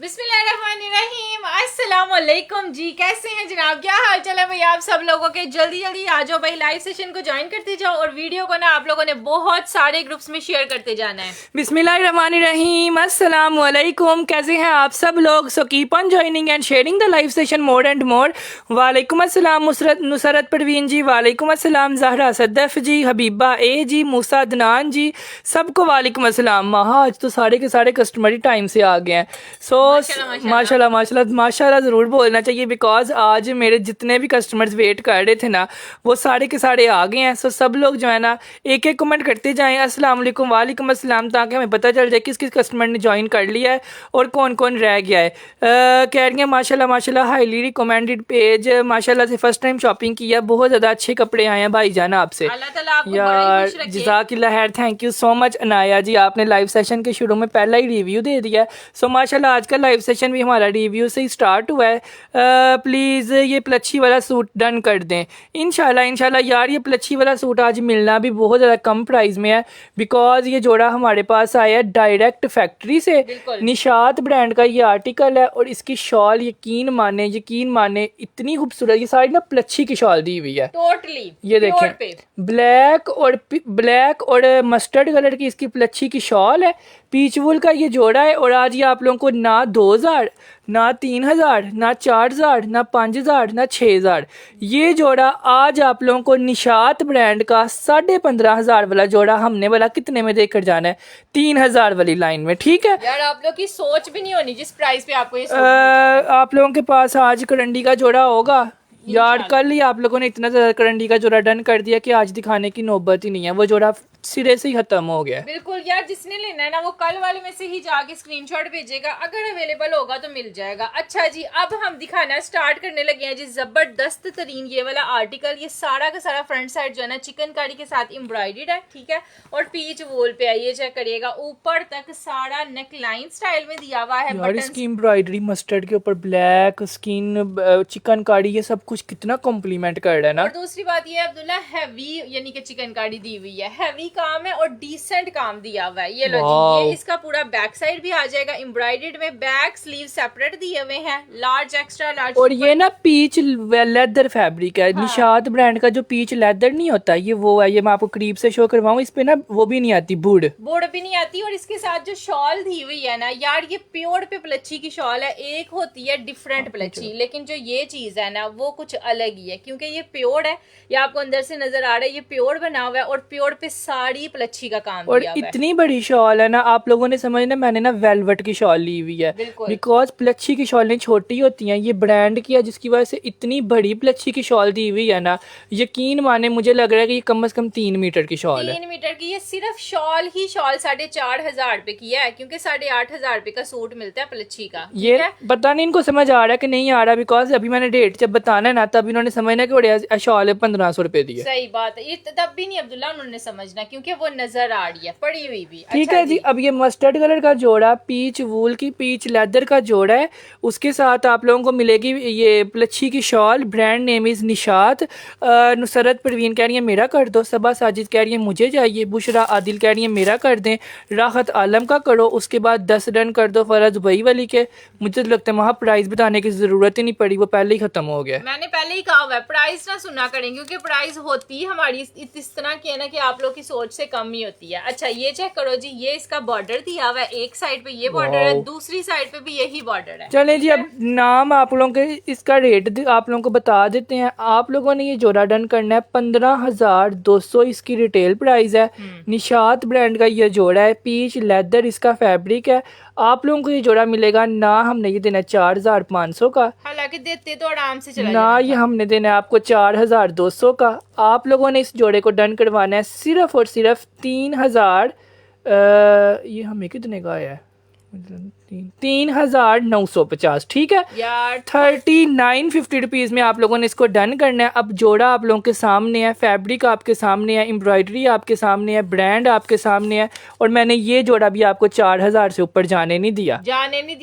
बिस्मिल्लाहिर्रहमानिर्रहीम, अस्सलाम वालेकुम जी। कैसे हैं जनाब, क्या हाल चाल है भाई आप सब लोगों के। जल्दी जल्दी आ जाओ भाई, लाइव सेशन को ज्वाइन करते जाओ और वीडियो को ना आप लोगों ने बहुत सारे ग्रुप्स में शेयर करते जाना है। बिस्मिल्लाहिर्रहमानिर्रहीम, अस्सलाम वालेकुम। कैसे हैं आप सब लोग। So keep on joining and sharing the live session more and more. वालेकुम अस्सलाम नुसरत परवीन जी, वालेकुम अस्सलाम जहरा सद्दफ जी, हबीबा ए जी, मूसा अदनान जी, सबको वालेकुम अस्सलाम। आज तो सारे के सारे कस्टमर ही टाइम से आ गए हैं। सो माशाल्लाह माशाल्लाह माशाल्लाह ज़रूर बोलना चाहिए, बिकॉज आज मेरे जितने भी कस्टमर्स वेट कर रहे थे ना वो सारे के सारे आ गए हैं। सो सब लोग जो है ना एक एक कमेंट करते जाएं अस्सलाम वालेकुम वालेकुम अस्सलाम, ताकि हमें पता चल जाए किस किस कस्टमर ने ज्वाइन कर लिया है और कौन कौन रह गया है। कह रही हैं माशाल्लाह माशाल्लाह, हाईली रिकमेंडेड पेज, माशाल्लाह से फर्स्ट टाइम शॉपिंग किया, बहुत ज़्यादा अच्छे कपड़े आए हैं भाई जान आपसे यार, जज़ाकिल्लाह खैर। Thank you so much Anaya ji, आपने लाइव सेशन के शुरू में पहला ही रिव्यू दे दिया। सो माशाल्लाह आज का लाइव सेशन भी हमारा रिव्यू से ही स्टार्ट हुआ है। प्लीज़ ये प्लच्छी वाला सूट डन कर दें इंशाल्लाह इंशाल्लाह। यार ये प्लच्छी वाला सूट आज मिलना भी बहुत ज़्यादा कम प्राइस में है, बिकॉज ये जोड़ा हमारे पास आया है डायरेक्ट फैक्ट्री से। निशात ब्रांड का ये आर्टिकल है और इसकी शॉल यकीन माने इतनी खूबसूरत, ये सारी ना प्लच्छी की शॉल दी हुई है टोटली। ये देखें ब्लैक और मस्टर्ड कलर की इसकी प्लच्छी की शॉल है। पीच वुल का ये जोड़ा है और आज ये आप लोगों को ना 2000 ना 3000 ना 4000 ना 5000 ना 6000, ये जोड़ा आज आप लोगों को निशात ब्रांड का 15,500 वाला जोड़ा हमने वाला कितने में देकर जाना है, 3000 वाली लाइन में। ठीक है यार, आप लोग की सोच भी नहीं होनी जिस प्राइस पे आपको ये आप लोगों के पास आज करंडी का जोड़ा होगा यार। कल ही आप लोगों ने इतना ज्यादा करंडी का जोड़ा डन कर दिया कि आज दिखाने की नौबत ही नहीं है, वो जोड़ा सिरे से ही खत्म हो गया। बिल्कुल यार, जिसने लेना है ना वो कल वाले में से ही जाके स्क्रीनशॉट भेजेगा, अगर अवेलेबल होगा तो मिल जाएगा। अच्छा जी, अब हम दिखाना स्टार्ट करने लगे हैं जी जबरदस्त तरीन ये वाला आर्टिकल। ये सारा का सारा फ्रंट साइड जो है ना चिकनकारी के साथ एम्ब्रॉयडर्ड है, ठीक है, और पीच वोल पे है। ये चेक करिएगा, ऊपर तक सारा नेक लाइन स्टाइल में दिया हुआ है। यार इसकी एम्ब्रॉयडरी मस्टर्ड के ऊपर ब्लैक स्किन चिकनकारी, ये सब कुछ कितना कॉम्प्लीमेंट कर रहा है ना। और दूसरी बात ये अब्दुल्ला, हैवी यानी कि चिकनकारी दी हुई है, हैवी काम है और डिसेंट काम दिया हुआ है। ये लो जी, ये इसका पूरा बैक साइड भी आ जाएगा एम्ब्रॉयडर्ड में, बैक स्लीव सेपरेट दिए हुए हैं, लार्ज एक्स्ट्रा लार्ज। और ये ना पीच लेदर फैब्रिक है। हाँ। निशात ब्रांड का जो पीच लेदर नहीं होता ये वो है। ये मैं आपको करीब से शो करवाऊं, इस पे ना वो भी नहीं आती, बुड़ भी नहीं आती। और इसके साथ जो शॉल दी हुई है ना यार, ये प्योर पे प्लच्छी की शॉल है। एक होती है डिफरेंट प्लच्छी, लेकिन जो ये चीज है ना वो कुछ अलग ही है, क्योंकि ये प्योर है। ये आपको अंदर से नजर आ रहा है, ये प्योर बना हुआ है और प्योर पे साड़ी प्लच्छी का काम और इतनी बड़ी शॉल है ना, आप लोगों ने समझना मैंने ना वेलवेट की शॉल ली हुई है, बिकॉज प्लच्छी की शॉलें छोटी होती हैं। ये ब्रांड की है जिसकी वजह से इतनी बड़ी प्लच्छी की शॉल दी हुई है ना, यकीन माने मुझे लग रहा है कि ये कम से कम 3 मीटर की शॉल है। 3 मीटर की। ये सिर्फ शॉल ही शॉल 4,500 रुपए की है, क्योंकि 8,500 रुपए का सूट मिलता है प्लच्छी का। ये पता नहीं इनको समझ आ रहा है कि नहीं आ रहा, बिकॉज अभी मैंने डेट जब बताना है ना तब इन्होंने समझना कि शॉल है 1500 रुपए दी है। सही बात है, ये तब भी नहीं अब्दुल्ला उन्होंने समझना, क्योंकि वो नजर आ रही है पड़ी हुई भी। ठीक है जी। अब ये मस्टर्ड कलर का जोड़ा पीच वूल की पीच लेदर का जोड़ा है, उसके साथ आप लोगों को मिलेगी ये प्लच्छी की shawl. Brand name is Nishat. Nusrat Parveen कह रही है मेरा कर दो, सबा साजिद कह रही है मुझे चाहिए, बुशरा आदिल कह रही है मेरा कर दें, राहत आलम का करो, उसके बाद 10 डन कर दो फराज दुबई वाली के। मुझे तो लगता है वहाँ प्राइस बताने की जरूरत ही नहीं पड़ी, वो पहले ही खत्म हो गया। मैंने पहले ही कहा हुआ है प्राइस ना सुना करें, क्योंकि प्राइस होती हमारी इस तरह की है ना कि आप लोग की सोच से कम ही होती है। अच्छा ये चेक करो जी, ये इसका बॉर्डर दिया हुआ है, एक साइड पे ये बॉर्डर है, दूसरी साइड पे भी यही बॉर्डर है। चले जी, अब नाम आप लोगों के इसका रेट आप लोगों को बता देते हैं। आप लोगों ने ये जोड़ा डन करना है 15,200 इसकी रिटेल प्राइस है। निशात ब्रांड का ये जोड़ा है, पीच लेदर इसका फैब्रिक है। आप लोगों को ये जोड़ा मिलेगा ना, हमने ये देना 4,500 का, हालांकि देते तो आराम से चला ना, ये हमने देना है आपको 4,200 का। आप लोगों ने इस जोड़े को डन करवाना है सिर्फ और सिर्फ 3,000। ये हमें कितने का आया है, 3,950। ठीक है यार, 3950 रुपीज में आप लोगों ने इसको डन करना है। अब जोड़ा आप लोगों के सामने है, फैब्रिक आपके सामने है, एम्ब्रॉयडरी आपके सामने है, ब्रांड आपके सामने है, और मैंने ये जोड़ा भी आपको 4,000 से ऊपर जाने नहीं दिया।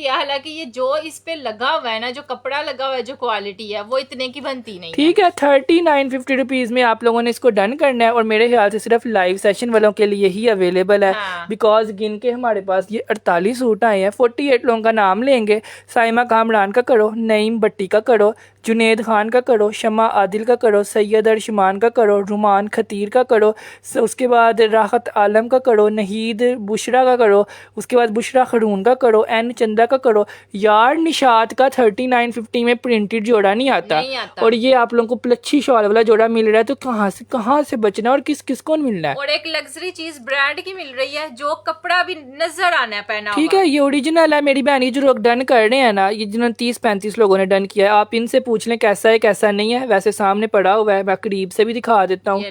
हालांकि ये जो इस पे लगा हुआ है ना, जो कपड़ा लगा हुआ है, जो क्वालिटी है, वो इतने की बनती नहीं। ठीक है, 3950 रुपीज में आप लोगों ने इसको डन करना है, और मेरे ख्याल से सिर्फ लाइव सेशन वालों के लिए ही अवेलेबल है, बिकॉज गिन के हमारे पास ये 48 सूट सूट आए हैं। 48 लोगों का नाम लेंगे। साइमा कामरान का करो, नईम भट्टी का करो, जुनेद खान का करो, शमा आदिल का करो, सैयद अर्शमान का करो, रुमान खतीर का करो, उसके बाद राहत आलम का करो, नहीद बुशरा का करो, उसके बाद बुशरा खरून का करो, एन चंदा का करो। यार निशात का 3950 में प्रिंटेड जोड़ा नहीं आता, और ये आप लोगों को प्लच्छी शॉल वाला जोड़ा मिल रहा है। तो कहाँ से बचना और किस किस को मिलना है। और एक लग्जरी चीज ब्रांड की मिल रही है, जो कपड़ा भी नजर आना है पहना ठीक है, ये ओरिजिनल है। मेरी बहनी जो लोग डन कर रहे हैं ना, ये जिन्होंने 30-35 लोगों ने डन किया है, आप इनसे पूछ लें कैसा है कैसा नहीं है। वैसे सामने पड़ा हुआ है, मैं करीब से भी दिखा देता हूँ।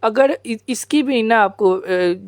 अगर इसकी भी ना आपको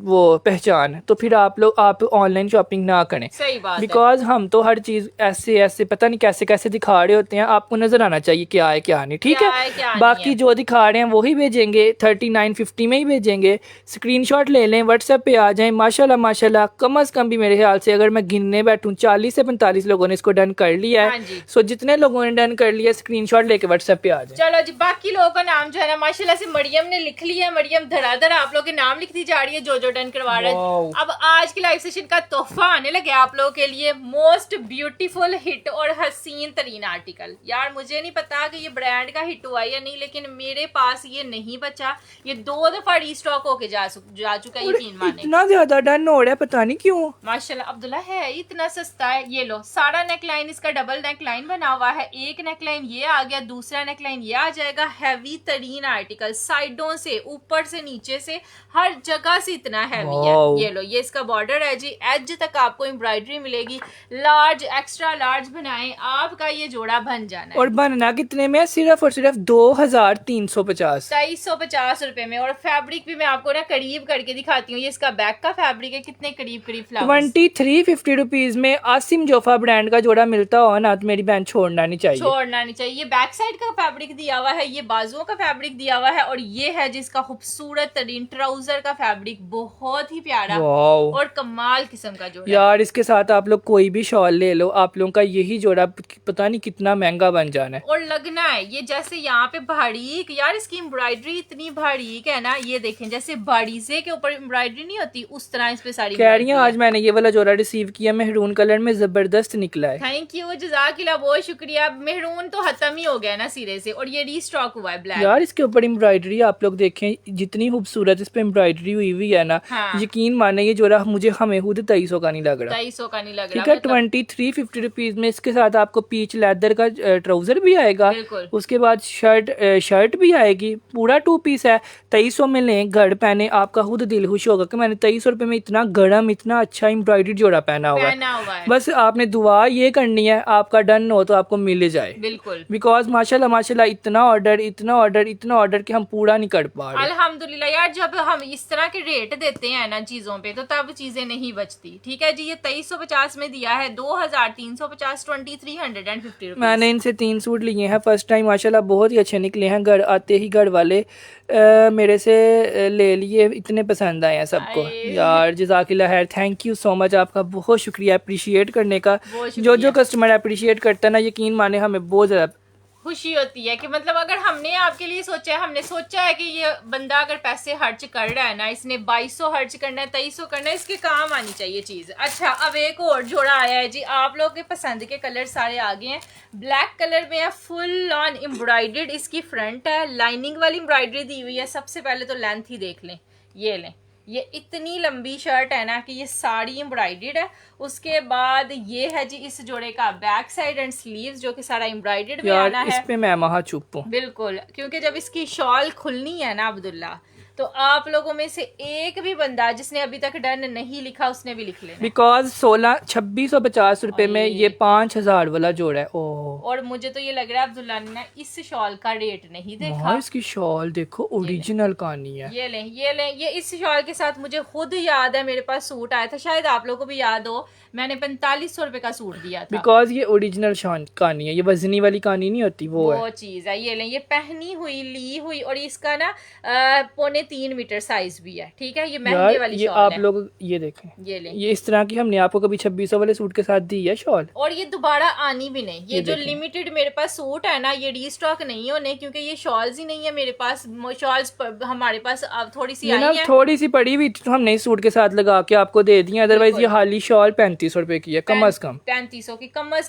वो पहचान है तो फिर आप ऑनलाइन शॉपिंग ना करें। सही बात बिकॉज हम तो हर चीज ऐसे पता नहीं कैसे कैसे दिखा रहे होते हैं, आपको नजर आना चाहिए क्या है क्या नहीं। ठीक है, बाकी जो दिखा रहे हैं वही भेजेंगे, 3950 में ही भेजेंगे। स्क्रीनशॉट ले लें, व्हाट्सएप पे आ जाएं। माशाल्लाह माशाल्लाह, कम अज कम भी मेरे ख्याल से अगर मैं गिनने बैठूं 40 से 45 लोगों ने इसको डन कर लिया है। सो जितने लोगों ने डन कर लिया, स्क्रीनशॉट लेके व्हाट्सएप पे आ जाए। चलो जी, बाकी लोगों का नाम जो है ना माशाल्लाह से मरियम ने लिख लिया। मरियम धड़ाधड़ आप लोग के नाम लिखती जा रही है, जो डन करवा रहे हैं। अब आज की लाइव सेशन का तोहफा आने लगे आप लोगों के लिए। मोस्ट ब्यूटीफुल हिट और हसीन तरीन आर्टिकल। यार मुझे नहीं पता कि ये ब्रांड का हिट हुआ या नहीं, लेकिन मेरे पास ये नहीं बचा। ये 2 दफा रीस्टॉक होके जा चुका है, यकीन माने। इतना ज्यादा डन हो रहा है, पता नहीं क्यों। माशाल्लाह अब्दुल्ला है इतना सस्ता है। ये लो, सारा नेकलाइन इसका डबल नेकलाइन बना हुआ है। एक नेकलाइन ये आ गया, दूसरा नेकलाइन ये आ जाएगा। हैवी तरीन आर्टिकल, साइडों से, ऊपर से, नीचे से, हर जगह से इतना हैवी है। ये लो, ये इसका बॉर्डर है जी, एज तक आपको एम्ब्रॉयडरी मिलेगी। लार्ज, एक्स्ट्रा लार्ज बनाएं, आपका ये जोड़ा बन जाना है। और बनना कितने में? सिर्फ और सिर्फ 2350 2350 रुपए में। और फैब्रिक भी मैं आपको ना करीब करके दिखाती हूँ। ये इसका बैक का फैब्रिक है, कितने करीब करीब फ्लावर्स। 2350 रुपीज में आसिम जोफा ब्रांड का जोड़ा मिलता हो ना, तो मेरी बहन छोड़ना नहीं चाहिए। ये बैक साइड का फैब्रिक दिया हुआ है, ये बाजुओं का फैब्रिक दिया हुआ है, और ये है जिसका खूबसूरत तरीन ट्राउजर का फैब्रिक। बहुत ही प्यारा और कमाल किस्म का जोड़ा। यार इसके साथ आप लोग कोई भी शॉल ले लो, आप लोगों का यही जोड़ा पता नहीं कितना महंगा बन जाना है। और लगना है ये जैसे यहाँ पे बारीक, यार इसकी एम्ब्रॉयडरी इतनी बारीक है ना, ये देखें जैसे बाड़ीजे के ऊपर एम्ब्रॉयडरी नहीं होती, उस तरह इस पे सारी कह रही हैं। आज मैंने ये वाला जोड़ा रिसीव किया, मेहरून कलर में, जबरदस्त निकला है। थैंक यू, जज़ाकिल्लाह, बहुत शुक्रिया। मेहरून तो खत्म ही हो गया ना सिरे से, और ये रीस्टॉक हुआ है ब्लैक। यार इसके ऊपर एम्ब्रॉयडरी आप लोग देखें, जितनी खूबसूरत इस पे एम्ब्रॉयडरी हुई है ना। हाँ। यकीन माने ये जोड़ा मुझे हमें खुद 2300 का नहीं लग रहा। 2300 का नहीं लग रहा। ठीक है, 2350 रुपीज में इसके साथ आपको पीच लेदर का ट्राउजर भी आएगा। उसके बाद शर्ट भी आएगी, पूरा 2 पीस है। 2300 में लें, घर पहने, आपका खुद दिल खुश होगा कि मैंने 2300 रुपए में इतना गर्म, इतना अच्छा एम्ब्रॉयडरी जोड़ा पहना हुआ है। बस आपने दुआ ये करनी है, आपका डन हो तो आपको मिल जाए। बिल्कुल, बिकॉज माशाल्लाह माशाल्लाह इतना ऑर्डर कि हम पूरा नहीं कर पा रहे। अल्हम्दुलिल्लाह यार, जब हम इस तरह के रेट देते हैं ना चीजों पे, तो तब चीजें नहीं बचती। ठीक है जी, ये 2350 में दिया है, 2350, 2350। मैंने इनसे 3 सूट लिए हैं फर्स्ट टाइम, माशाल्लाह बहुत ही अच्छे निकले हैं। घर आते ही घर वाले मेरे से ले लिए, इतने पसंद आए हैं सबको। यार जज़ाकिल्लाह खैर, थैंक यू सो मच, आपका बहुत शुक्रिया अप्रिशिएट करने का। जो कस्टमर अप्रिशिएट करता है ना, यकीन माने हमें बहुत ज़्यादा खुशी होती है कि मतलब अगर हमने आपके लिए सोचा है, हमने सोचा है कि ये बंदा अगर पैसे खर्च कर रहा है ना, इसने 2200 खर्च करना है, 2300 करना है, इसके काम आनी चाहिए चीज। अच्छा, अब एक और जोड़ा आया है जी, आप लोग के पसंद के कलर सारे आ गए हैं। ब्लैक कलर में है, फुल ऑन एम्ब्रॉयडर्ड इसकी फ्रंट है, लाइनिंग वाली एम्ब्रॉयडरी दी हुई है। सबसे पहले तो लेंथ ही देख लें, ये लें, ये इतनी लंबी शर्ट है ना कि ये साड़ी एम्ब्रॉयडर्ड है। उसके बाद ये है जी इस जोड़े का बैक साइड एंड स्लीव्स, जो कि सारा एम्ब्रॉयडर्ड में आना है। इस पे मैं महा चुप हूं बिल्कुल, क्योंकि जब इसकी शॉल खुलनी है ना अब्दुल्ला, तो आप लोगों में से एक भी बंदा जिसने अभी तक डन नहीं लिखा, उसने भी लिख लेना। बिकॉज 2650 रुपए में ये 5000 वाला जोड़ा है। ओह, और मुझे तो ये लग रहा है अब्दुल्ला ने ना इस शॉल का रेट नहीं देखा। इसकी शॉल देखो, ओरिजिनल कहानी है। ये लें, ये इस शॉल के साथ मुझे खुद याद है, मेरे पास सूट आया था, शायद आप लोगों को भी याद हो, मैंने 4500 रुपए का सूट दिया था। बिकॉज ये ओरिजिनल कहानी है, ये वजनी वाली कहानी नहीं होती, वो चीज है। ये लें, ये पहनी हुई, ली हुई, और इसका ना 3.25 मीटर साइज भी है। ठीक है, ये महंगे वाली शॉल आप लोग ये देखें, ये लें, ये इस तरह की हमने आपको कभी 2600 वाले सूट के साथ दी है शॉल, और ये दोबारा आनी भी नहीं। ये जो लिमिटेड मेरे पास सूट है ना, ये रीस्टॉक नहीं होने, क्योंकि ये शॉल्स ही नहीं है मेरे पास। शॉल्स हमारे पास थोड़ी सी आई है, थोड़ी सी पड़ी हुई तो हमने इस सूट के साथ लगा के आपको दे दी, अदरवाइज ये हाली शॉल ₹3500 की है कम अज कम। 3500 की कम अज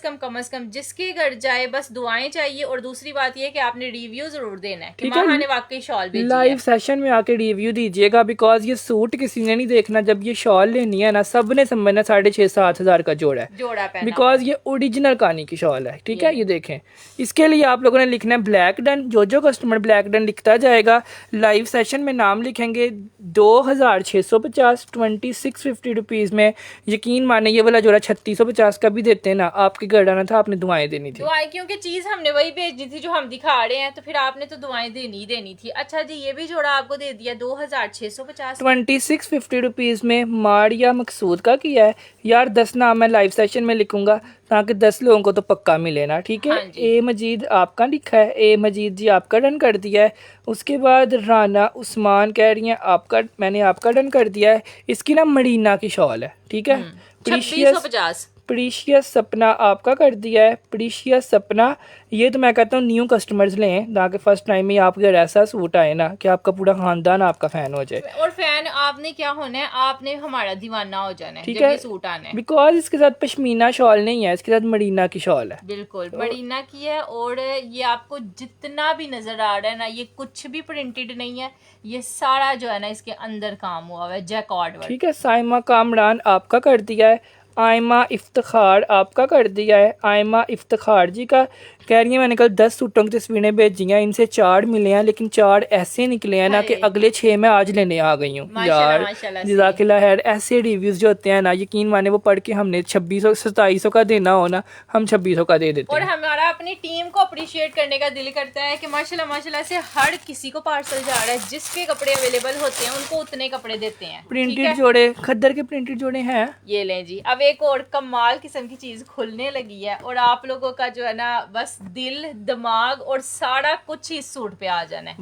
कम जिसके घर जाए बस दुआएं चाहिए। और दूसरी बात ये कि आपने रिव्यू जरूर देना है कि माहा ने वाकई शॉल भेजी है। लाइव सेशन में आके रिव्यू दीजिएगा, बिकॉज ये सूट किसी ने नहीं देखना, जब ये शॉल लेनी है ना सब ने समझना 6,500-7 हज़ार का जोड़ा है, जोड़ा पहना बिकॉज ये ओरिजिनल कानी की शॉल है। ठीक है, ये देखें। इसके लिए आप लोगों ने लिखना है ब्लैक डन। जो कस्टमर ब्लैक डन लिखता जाएगा लाइव सेशन में नाम लिखेंगे 2,650 ₹2650 में। यकीन माने ये वाला जोड़ा 3,650 का भी देते हैं ना, आपके घर आना था, आपने दुआएं देनी थी। दुआएं, क्योंकि चीज हमने वही भेजी थी जो हम दिखा रहे हैं, तो फिर आपने तो दुआएं देनी थी। अच्छा जी, ये भी जोड़ा आपको दे दिया 2,650 ₹2650 में। मारिया मकसूद का किया है यार। 10 नाम मैं लाइव सेशन में लिखूंगा ताकि 10 लोगों को तो पक्का मिले ना। ठीक है। हाँ जी। ए मजीद आपका लिखा है, ए मजीद जी आपका डन कर दिया है। उसके बाद राना उस्मान कह रही हैं आपका, मैंने आपका डन कर दिया है। इसकी ना मरीना की शॉल है। ठीक है। 2650। प्रीशियस सपना आपका कर दिया है। प्रीशियस सपना, ये तो मैं कहता हूँ न्यू कस्टमर्स लें ताकि फर्स्ट टाइम में आपके घर ऐसा सूट आए ना कि आपका पूरा खानदान आपका फैन हो जाए। और फैन आपने क्या होना है, आपने हमारा दीवाना हो जाना है ठीक जब है, ये सूट आना है। बिकॉज इसके साथ पश्मीना शॉल नहीं है, इसके साथ मरीना की शॉल है। बिल्कुल मरीना की है। और ये आपको जितना भी नजर आ रहा है ना, ये कुछ भी प्रिंटेड नहीं है, ये सारा जो है ना इसके अंदर काम हुआ हुआ है, जैकॉर्ड वर्क। ठीक है। साइमा कामरान आपका कर दिया है। आयमा इफ्तिखार आपका कर दिया है। आयमा इफ्तिखार जी का कह रही है मैंने कल 10 सूटों की तस्वीरें भेजी हैं, इनसे 4 मिले हैं, लेकिन 4 ऐसे निकले हैं ना कि अगले 6 मैं आज लेने आ गई हूँ। यार जज़ाकिल्लाह खैर। ऐसे रिव्यूज जो होते हैं ना, यकीन माने वो पढ़ के हमने 2600-2700 का देना हो ना, हम 2600 का दे देते और हैं। हमारा अपनी टीम को अप्रिशिएट करने का दिल करता है कि माशाल्लाह माशाल्लाह से हर किसी को पार्सल जा रहा है, जिसके कपड़े अवेलेबल होते हैं उनको उतने कपड़े देते हैं। प्रिंटेड जोड़े, खद्दर के प्रिंटेड जोड़े हैं। ये लें जी। अब एक और कमाल किस्म की चीज खुलने लगी है और आप लोगों का जो है ना बस दिल दिमाग और सारा कुछ ही इस सूट पे आ जाना है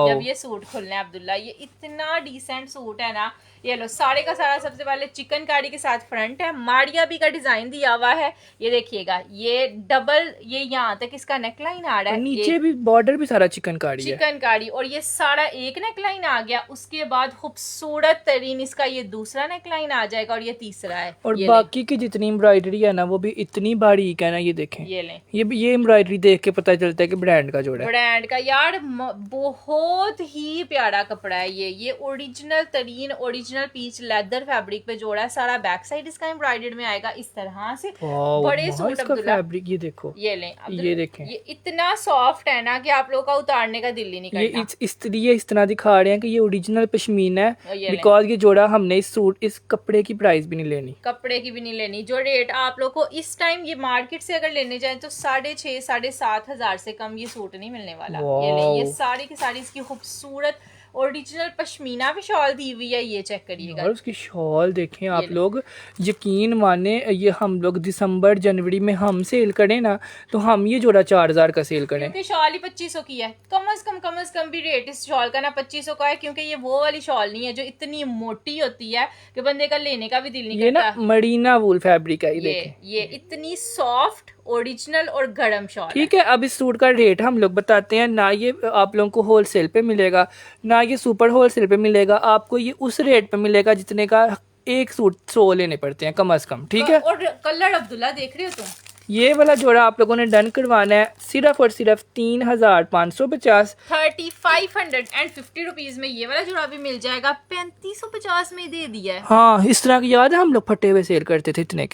जब ये सूट खुलना है। अब्दुल्ला, ये इतना डिसेंट सूट है ना। ये लो, सारे का सारा सबसे पहले चिकनकारी के साथ फ्रंट है, माड़िया भी का डिजाइन दिया हुआ है। ये देखिएगा, ये डबल, ये यहाँ तक इसका नेकलाइन आ रहा है, नीचे भी बॉर्डर भी सारा चिकनकारी है, चिकनकारी। और ये सारा एक नेकलाइन आ गया। उसके बाद खूबसूरत तरीन इसका ये दूसरा नेकलाइन आ जाएगा और ये तीसरा है। और बाकी की जितनी एम्ब्रॉयडरी है ना वो भी इतनी बारीक है ना। ये देखें, ये लें, ये एम्ब्रॉयडरी देख के पता चलता है कि ब्रांड का जोड़ा है। ब्रांड का यार बहुत ही प्यारा कपड़ा है ये ओरिजिनल तरीन ओरिजिनल पीच लेदर फैब्रिक पे जोड़ा है। सारा बैक साइड इसका एम्ब्रॉयडर्ड में आएगा इस तरह से। बड़े सूट अब्दुल्ला, फैब्रिक ये देखो, ये लें, ये देखें, ये इतना सॉफ्ट है ना कि आप लोगों का उतारने का दिल ही नहीं करता। ये इस तरह दिखा रहे हैं कि ये ओरिजिनल पश्मीना है, बिकॉज ये जोड़ा हमने इस कपड़े की प्राइस भी नहीं लेनी, कपड़े की भी नहीं लेनी। जो रेट आप लोग को इस टाइम ये मार्केट से अगर लेने जाए तो 6,500-7,500 हजार से कम ये सूट नहीं मिलने वाला। ये ले, ये सारी की सारी इसकी खूबसूरत ओरिजिनल पश्मीना भी शॉल दी हुई है। ये चेक करिएगा, और उसकी शॉल देखें आप लोग, यकीन माने ये हम लोग दिसंबर जनवरी में हम सेल करें ना तो हम ये जोड़ा 4,000 का सेल करें, क्योंकि शॉल ही 2500 की है। कम से कम भी रेट इस शॉल का ना 2500 का है, क्योंकि ये वो वाली शॉल नहीं है जो इतनी मोटी होती है कि बंदे का लेने का भी दिल नहीं ये करता। ना मरीना वूल फैब्रिक है। ये इतनी सॉफ्ट ओरिजिनल और गर्म शॉल। ठीक है। अब इस सूट का रेट हम लोग बताते हैं ना। ये आप लोगों को होलसेल पे मिलेगा ना, ये सुपर होलसेल पे मिलेगा। आपको ये उस रेट पे मिलेगा जितने का एक सूट 100 लेने पड़ते हैं कम से कम। ठीक है। और कलर अब्दुल्ला देख रहे हो तुम, ये वाला जोड़ा आप लोगों ने डन करवाना है सिर्फ और सिर्फ 3,550 3,550 रुपीज में। ये वाला जोड़ा भी मिल जाएगा, 3,550 में दे दिया है। हाँ, इस तरह की याद है हम लोग फटे हुए सेल करते थे इतने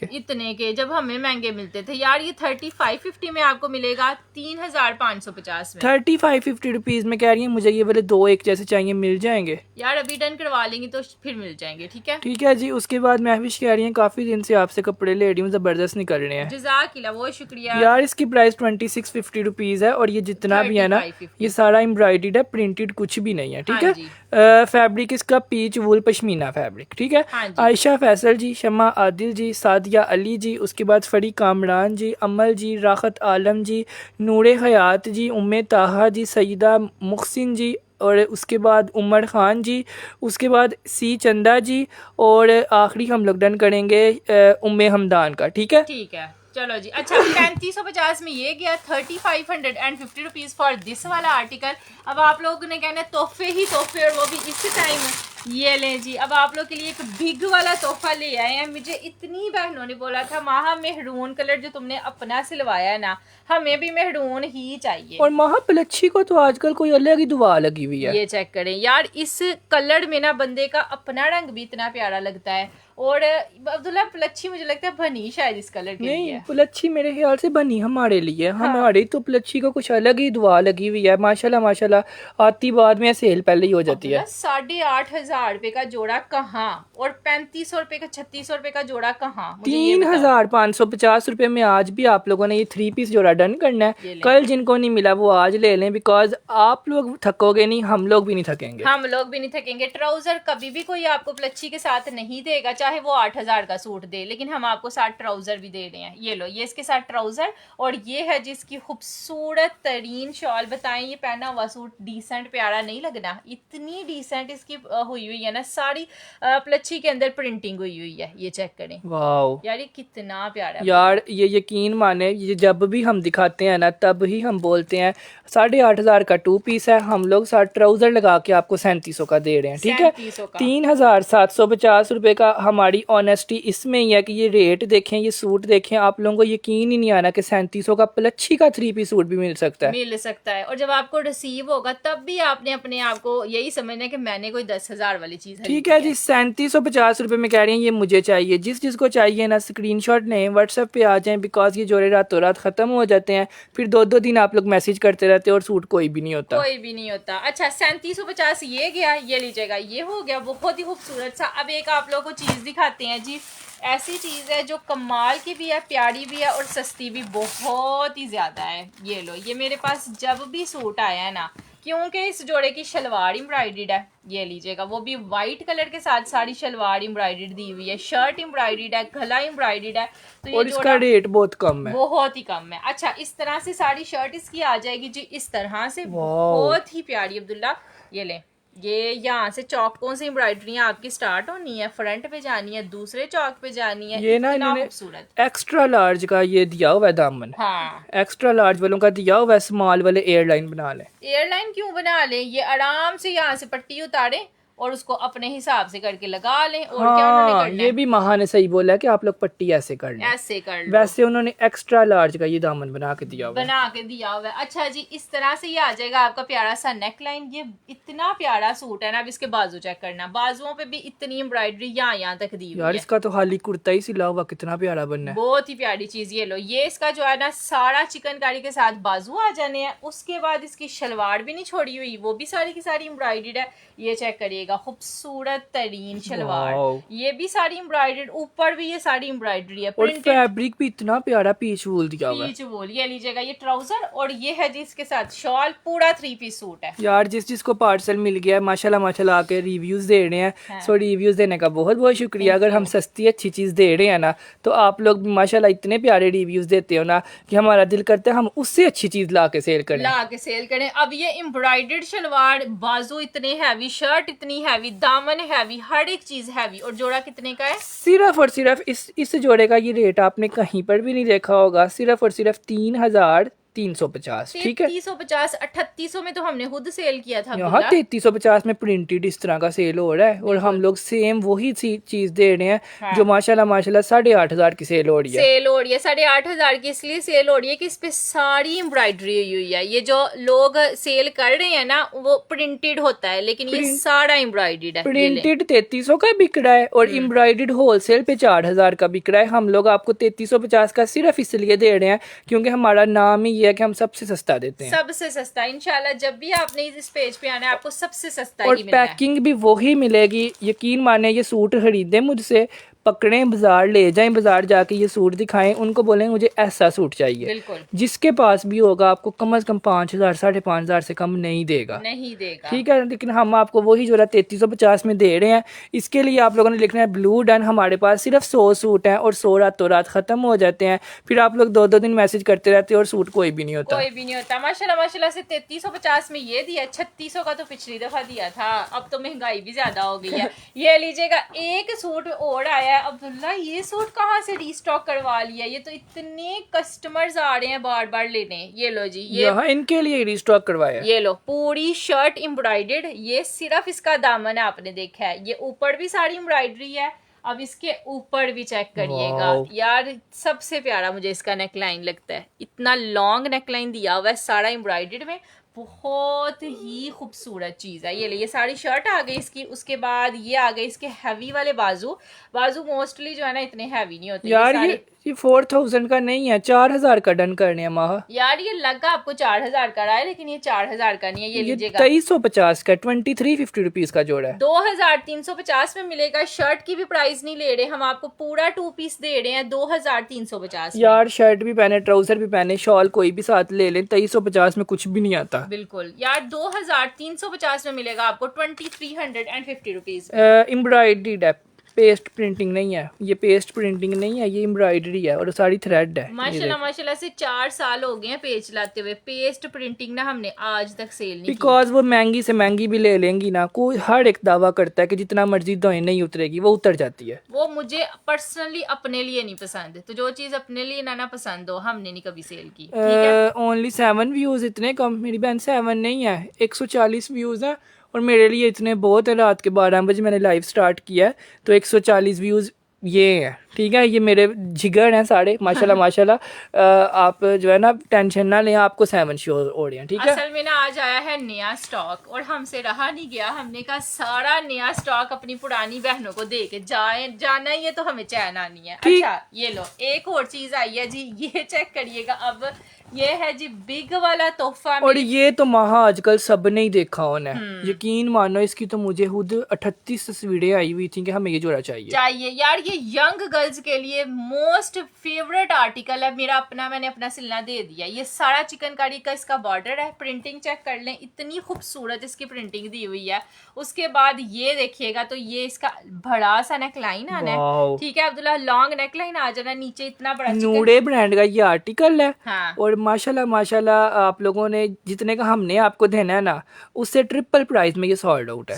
के जब हमें महंगे मिलते थे यार। ये 3,550 में आपको मिलेगा 3,550 में। 3,550 रुपीज में कह रही है मुझे ये वाले 2 एक जैसे चाहिए, मिल जाएंगे यार। अभी डन करवा लेंगे तो फिर मिल जाएंगे। ठीक है, ठीक है जी। उसके बाद महविश कह रही है काफी दिन से आपसे कपड़े ले रही हूँ, जबरदस्त निकल रहे हैं। जज़ाकिल्लाह, वो शुक्रिया यार। इसकी प्राइस 2650 रुपीज है और ये जितना भी है ना ये सारा एम्ब्रॉयडर्ड है, प्रिंटेड कुछ भी नहीं है। ठीक है। फैब्रिक इसका पीच वूल पश्मीना फैब्रिक। ठीक है। आयशा फैसल जी, शमा आदिल जी, सादिया अली जी, उसके बाद फरी कामरान जी, अमल जी, राहत आलम जी, नूरे हयात जी, उम्मे ताहा जी, सईदा मुहसिन जी, और उसके बाद उमर खान जी, उसके बाद सी चंदा जी, और आखिरी हम लोग डन करेंगे उम्मे हमदान का। ठीक है, ठीक है। चलो जी। अच्छा, 3,550 में ये गया। 3,550 रुपीज फॉर दिस वाला आर्टिकल। अब आप लोगों ने कहना तोहफे ही तोहफे, और वो भी इस टाइम ये लें जी, अब आप लोग के लिए एक बिग वाला तोहफा ले आए हैं। मुझे इतनी बहनों ने बोला था माहा मेहरून कलर जो तुमने अपना सिलवाया है ना, हमें भी मेहरून ही चाहिए। और महापलच्छी को तो आजकल कोई अलग ही दुआ लगी हुई है। ये चेक करें यार, इस कलर में ना बंदे का अपना रंग भी इतना प्यारा लगता है। और अब्दुल्ला पलच्छी मुझे लगता है बनी शायद इस कलर के नहीं, लिए। पलच्छी मेरे ख्याल से बनी हमारे लिए। हमारी तो पलच्छी को कुछ अलग ही दुआ लगी हुई है। माशाल्लाह माशाल्लाह, आती बाद में सेल पहले ही हो जाती है। 8,500 रुपए का जोड़ा कहाँ, और 3500 रुपए का 3600 रुपए का जोड़ा कहाँ? मुझे ये बताओ। 3,550 रुपए में आज भी आप लोगों ने ये 3 पीस जोड़ा डन करना है। कल जिनको नहीं मिला वो आज ले लें, बिकॉज आप लोग थकोगे नहीं, हम लोग भी नहीं थकेंगे। हम लोग भी नहीं थकेंगे। ट्राउजर कभी भी कोई आपको पलच्छी के साथ नहीं देगा, चाहे वो 8,000 का सूट दे, लेकिन हम आपको साथ ट्राउजर भी दे रहे हैं। ये लो, ये इसके साथ ट्राउजर, और ये है जिसकी खूबसूरत तरीन शॉल। बताएं ये पहना हुआ सूट डिसेंट प्यारा नहीं लगना? इतनी डिसेंट इसकी हुई हुई है ना, सारी पलच्छी के अंदर प्रिंटिंग हुई हुई है। ये चेक करें वाओ यार, ये कितना प्यारा है यार। ये यकीन माने, ये जब भी हम दिखाते हैं ना तब ही हम बोलते हैं 8,500 का 2 पीस है, हम लोग साथ ट्राउजर लगा के आपको 3700 का दे रहे हैं। ठीक है, 3700 का। 3,750 रुपए का। हमारी ऑनेस्टी इसमें ही है कि ये रेट देखें, ये सूट देखें, आप लोगों को यकीन ही नहीं आना कि 3700 का पलच्छी का 3 पीस सूट भी मिल सकता है। मिल सकता है। और जब आपको रिसीव होगा तब भी आपने अपने आप को यही समझना है कि मैंने कोई 10,000 वाली चीज ठीक है जी, 3750 रुपए में कह रही हैं ये मुझे चाहिए। जिसको चाहिए ना स्क्रीनशॉट लें, व्हाट्सएप पे आ जाएं, बिकॉज ये जोड़े रातों रात खत्म हो जाते हैं। फिर 2-2 दिन आप लोग मैसेज करते रहते और सूट कोई भी नहीं होता। कोई भी नहीं होता। अच्छा, 3750 ये गया, ये लीजिएगा, ये हो गया बहुत ही खूबसूरत सा। अब एक आप लोगों को चीज दिखाते हैं जी। ऐसी चीज है जो कमाल की भी है, प्यारी भी है और सस्ती भी बहुत ही ज्यादा है। ये लो, ये मेरे पास जब भी सूट आया है ना, क्योंकि इस जोड़े की शलवार एम्ब्रॉयडर्ड है, ये लीजिएगा, वो भी वाइट कलर के साथ साड़ी शलवार एम्ब्रॉयडर्ड दी हुई है, शर्ट एम्ब्रॉयडर्ड है, गला एम्ब्रॉयडर्ड है। तो ये और इसका रेट बहुत कम है, बहुत ही कम है। अच्छा, इस तरह से साड़ी शर्ट इसकी आ जाएगी जी, इस तरह से, बहुत ही प्यारी। अब्दुल्ला ये ले, ये यहाँ से चौकों से एम्ब्रॉयडरी आपकी स्टार्ट होनी है, फ्रंट पे जानी है, दूसरे चौक पे जानी है। ये ना इन्होंने एक्स्ट्रा लार्ज का ये दिया हुआ है दामन। हाँ, एक्स्ट्रा लार्ज वालों का दिया हुआ है, स्मॉल वाले एयरलाइन बना लें। एयरलाइन क्यों बना लें? ये आराम से यहाँ से पट्टी उतारें और उसको अपने हिसाब से करके लगा लें। और क्या उन्होंने करना ये भी महा ने सही बोला है कि आप लोग पट्टी ऐसे कर लें, ऐसे कर लो। वैसे उन्होंने एक्स्ट्रा लार्ज का ये दामन बना के दिया हुआ है। बना के दिया हुआ है। अच्छा जी, इस तरह से ये आ जाएगा आपका प्यारा सा नेक लाइन। ये इतना प्यारा सूट है ना, अब इसके बाजू चेक करना, बाजुओं पे भी इतनी एम्ब्रॉयडरी यहाँ तक दी हुई यार है। इसका तो खाली कुर्ता ही सिला हुआ कितना प्यारा बनना है, बहुत ही प्यारी चीज। ये लो, ये इसका जो है ना सारा चिकनकारी के साथ बाजू आ जाने हैं। उसके बाद इसकी शलवार भी नहीं छोड़ी हुई, वो भी सारी की सारी एम्ब्रॉयडर्ड है। ये चेक करिएगा, खूबसूरत तरीन शलवार, ये भी सारी एम्ब्रॉयडर्ड, ऊपर भी ये सारी एम्ब्रॉयडरी है। और फैब्रिक भी इतना प्यारा पीच वूल दिया हुआ है। पीच वूल, ये लीजिएगा, ये ट्राउजर, और ये है जी इसके साथ शॉल, पूरा 3 पीस सूट है। यार जिसको पार्सल मिल गया है माशाल्लाह माशाल्लाह आके रिव्यूज दे रहे हैं। हाँ। सो रिव्यूज देने का बहुत बहुत शुक्रिया। अगर हम सस्ती अच्छी चीज दे रहे हैं ना, तो आप लोग भी माशाल्लाह इतने प्यारे रिव्यूज देते हो ना कि हमारा दिल करता है हम उससे अच्छी चीज ला के सेल करें। अब ये एम्ब्रॉयडर्ड शलवार, बाजू इतने हैवी, शर्ट इतनी हैवी, दामन हैवी, हर एक चीज हैवी। और जोड़ा कितने का है? सिर्फ और सिर्फ इस जोड़े का ये रेट आपने कहीं पर भी नहीं देखा होगा, सिर्फ और सिर्फ 3,350। ठीक है, 350, 3800 में तो हमने खुद सेल किया था। यहाँ 3350 में प्रिंटेड इस तरह का सेल हो रहा है, और हम लोग सेम वही चीज दे रहे हैं। हाँ। जो माशाल्लाह माशाल्लाह 8,500 की सेल हो रही है। 8,500 की इसलिए सेल हो रही है कि इस पे सारी एम्ब्रॉयडरी हुई है। ये जो लोग सेल कर रहे हैं ना, वो प्रिंटेड होता है, लेकिन ये सारा एम्ब्रॉयडर्ड है। प्रिंटेड 3300 का बिक रहा है और एम्ब्रॉयडर्ड होलसेल पे 4,000 का बिक रहा है। हम लोग आपको 3350 का सिर्फ इसलिए दे रहे हैं क्योंकि हमारा नाम ही कि हम सबसे सस्ता देते हैं, सबसे सस्ता। इंशाल्लाह जब भी आपने इस पेज पे आना है आपको सबसे सस्ता और ही मिलना है। पैकिंग भी वही मिलेगी। यकीन माने, ये सूट खरीदे मुझसे, पकड़ें बाजार, ले जाएं बाजार, जाके ये सूट दिखाएं, उनको बोलें मुझे ऐसा सूट चाहिए। बिल्कुल, जिसके पास भी होगा आपको कम से कम 5,000 5,500 से कम नहीं देगा। ठीक है, लेकिन हम आपको वही जो 3350 में दे रहे हैं। इसके लिए आप लोगों ने लिखना है ब्लू डन। हमारे पास सिर्फ 100 सूट हैं और 100 रातों रात खत्म हो जाते हैं। फिर आप लोग 2-2 दिन मैसेज करते रहते हैं और सूट कोई भी नहीं होता। माशाल्लाह माशाल्लाह से 3350 में ये दिया। 3600 का तो पिछली दफा दिया था, अब तो महंगाई भी ज्यादा हो गई है। ये लीजिएगा, एक सूट और आया है अब्दुल्ला, ये सूट कहाँ से रीस्टॉक करवा लिया? ये तो इतने कस्टमर्स आ रहे हैं बार बार लेने। ये लो जी, ये यहाँ इनके लिए रीस्टॉक करवाया। ये लो पूरी शर्ट एम्ब्रॉयडर्ड, ये सिर्फ इसका दामन है, आपने देखा है। ये ऊपर भी सारी एम्ब्रॉयडरी है, अब इसके ऊपर भी चेक करिएगा यार। सबसे प्यारा मुझे इसका नेकलाइन लगता है, इतना लॉन्ग नेकलाइन दिया हुआ है सारा एम्ब्रॉयडर्ड में, बहुत ही खूबसूरत चीज है। ये सारी शर्ट आ गई इसकी। उसके बाद ये आ गए इसके हैवी वाले बाजू। बाजू मोस्टली जो है ना इतने हैवी नहीं होते यार। ये 4000 का नहीं है, 4000 का डन करने हैं माह। यार ये लगा आपको 4000 का रहा है, लेकिन ये 4000 का नहीं है। ये लीजिएगा 2350 का, 2350 रुपीज का जोड़ा है। 2350 में मिलेगा। शर्ट की भी प्राइस नहीं ले रहे हम, आपको पूरा 2 पीस दे रहे हैं 2350। यार शर्ट भी पहने, ट्राउजर भी पहने, शॉल कोई भी साथ ले लें, 2350 में कुछ भी नहीं आता। बिल्कुल यार, 2350 में मिलेगा आपको 2350 रुपीज। एम्ब्रॉयडरी है, पेस्ट प्रिंटिंग नहीं है। ये पेस्ट प्रिंटिंग नहीं है, ये एम्ब्रॉयडरी है और सारी थ्रेड है। माशाल्लाह माशाल्लाह से 4 साल हो गए हैं पेज लाते हुए। पेस्ट प्रिंटिंग ना हमने आज तक सेल नहीं की। बिकॉज वो महंगी से महंगी भी ले लेंगी ना, कोई हर एक दावा करता है कि जितना मर्जी धोए नहीं उतरेगी, वो उतर जाती है। वो मुझे पर्सनली अपने लिए नहीं पसंद, तो जो चीज अपने लिए ना पसंद हो हमने नहीं कभी सेल की। ओनली 7 व्यूज, इतने कम? मेरी बहन 7 नहीं है, 140 व्यूज है और मेरे लिए इतने बहुत है। रात के 12 बजे मैंने लाइव स्टार्ट किया है तो 140 व्यूज ये है, ठीक है। ये मेरे जिगर हैं सारे, माशाल्लाह माशाल्लाह। आप जो है ना टेंशन ना लें, आपको 7 शो हो रहे हैं, ठीक है। असल में ना आज आया है नया स्टॉक और हमसे रहा नहीं गया, हमने कहा सारा नया स्टॉक अपनी पुरानी बहनों को दे के जाना ही है तो हमें चैन आनी है। अच्छा ये लो एक और चीज आई है जी, ये चेक करिएगा। अब ये है जी बिग वाला तोहफा। और ये तो महा आजकल सब ने ही देखा होना है, यकीन मानो। इसकी तो मुझे खुद 38 तस्वीरें आई हुई थी कि हमें ये जोड़ा चाहिए यार। ये यंग गर्ल्स के लिए मोस्ट फेवरेट आर्टिकल है मेरा अपना, मैंने अपना सिलना दे दिया। ये सारा चिकनकारी का इसका बॉर्डर है, प्रिंटिंग चेक कर लें, इतनी खूबसूरत इसकी प्रिंटिंग दी हुई है। उसके बाद ये देखिएगा तो ये इसका बड़ा सा नेकलाइन आना है, ठीक है अब्दुल्ला, लॉन्ग नेकलाइन आ जाना, नीचे इतना बड़ा नूडे ब्रांड का ये आर्टिकल है। हाँ। और माशाल्लाह माशाल्लाह आप लोगों ने जितने का हमने आपको देना है ना, उससे ट्रिपल प्राइस में ये सोल्ड आउट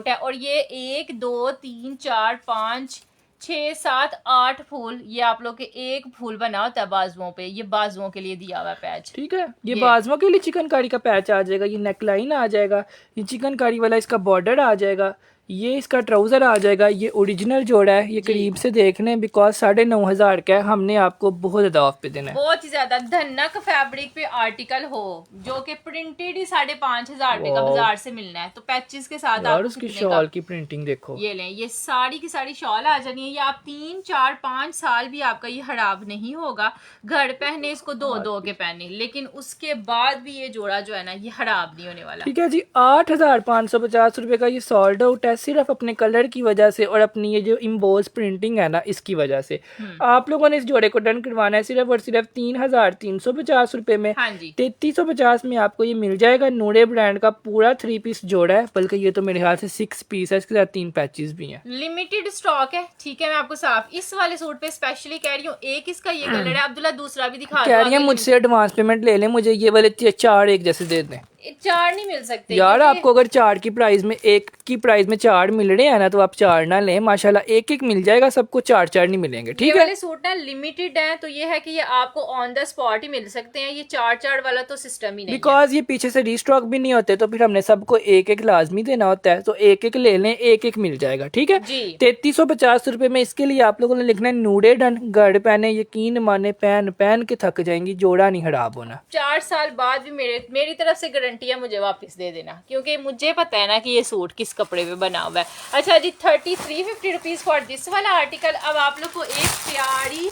है। और ये 1 2 3 4 5 6 7 8 फूल, ये आप लोग के एक फूल बना होता है बाजुओं पे, ये बाजुओं के लिए दिया हुआ पैच, ठीक है। ये बाजुओं के लिए चिकनकारी का पैच आ जाएगा, ये नेकलाइन आ जाएगा, ये चिकनकारी वाला इसका बॉर्डर आ जाएगा, ये इसका ट्राउजर आ जाएगा। ये ओरिजिनल जोड़ा है, ये करीब से देख लें बिकॉज 9500 का है। हमने आपको बहुत ज्यादा ऑफ पे देना है, बहुत ही ज्यादा। धनक फैब्रिक पे आर्टिकल हो जो कि प्रिंटेड ही 5500 रुपए का बाजार से मिलना है, तो पैचेस के साथ और उसकी शॉल की प्रिंटिंग देखो। ये लें, ये सारी की सारी शॉल आ जानी है। ये आप 3 4 5 साल भी आपका ये खराब नहीं होगा। घर पहने इसको 2 के पहने, लेकिन उसके बाद भी ये जोड़ा जो है ना ये खराब नहीं होने वाला। ठीक है जी। 8550 रुपए का ये सोल्ड आउट है, सिर्फ अपने कलर की वजह से और अपनी ये जो इम्बोज प्रिंटिंग है ना इसकी वजह से। आप लोगों ने इस जोड़े को डन करवाना है सिर्फ और सिर्फ 3350 रुपए में। हाँ जी। 3350 में आपको ये मिल जाएगा। नूडे ब्रांड का पूरा 3 पीस जोड़ा है, बल्कि ये तो मेरे ख्याल से 6 पीस है, इसके साथ 3 पैचेस भी हैं। लिमिटेड स्टॉक है, ठीक है। मैं आपको साफ इस वाले सूट पे स्पेशली कह रही हूँ, एक इसका ये कलर है अब्दुल्ला, दूसरा भी दिखा कह रही है मुझसे एडवांस पेमेंट ले लें, मुझे ये वाले 4 एक जैसे दे दें। 4 नहीं मिल सकते यार। आपको अगर 4 की प्राइस में, 1 की प्राइस में 4 मिल रहे हैं ना, तो आप 4 ना लें। माशाल्लाह एक मिल जाएगा सबको, 4 नहीं मिलेंगे, ठीक है। ये वाले सूट ना लिमिटेड हैं, तो ये है कि ये आपको ऑन द स्पॉट ही मिल सकते हैं। ये 4 वाला तो सिस्टम ही नहीं बिकॉज ये पीछे से रीस्टॉक भी नहीं होते, तो फिर हमने सबको 1 लाजमी देना होता है, तो 1 ले लें, 1 मिल जाएगा, ठीक है जी। 3350 रुपए में। इसके लिए आप लोगों ने लिखना है नूडे डन। घर पहने, यकीन माने, पहन के थक जाएंगी, जोड़ा नहीं खराब होना। 4 साल बाद भी मेरी तरफ से गारंटी है, मुझे वापस दे देना, क्योंकि मुझे पता है ना कि ये सूट किस कपड़े पे बना हुआ है। अच्छा जी, 3350 रुपीज फॉर दिस वाला आर्टिकल। अब आप लोग को एक प्यारी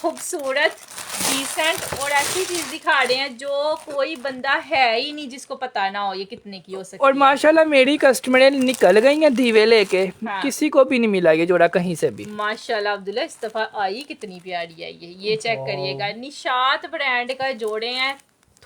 खूबसूरत डिसेंट और ऐसी चीज दिखा रहे हैं जो कोई बंदा है ही नहीं जिसको पता ना हो ये कितने की हो सकती है। और माशाल्लाह मेरी कस्टमरें निकल गई हैं दीवे लेके। हाँ। किसी को भी नहीं मिला ये जोड़ा कहीं से भी। माशाल्लाह अब्दुल्ला, इस दफा आई कितनी प्यारी है ये चेक करिएगा। निशात ब्रांड का जोड़े हैं,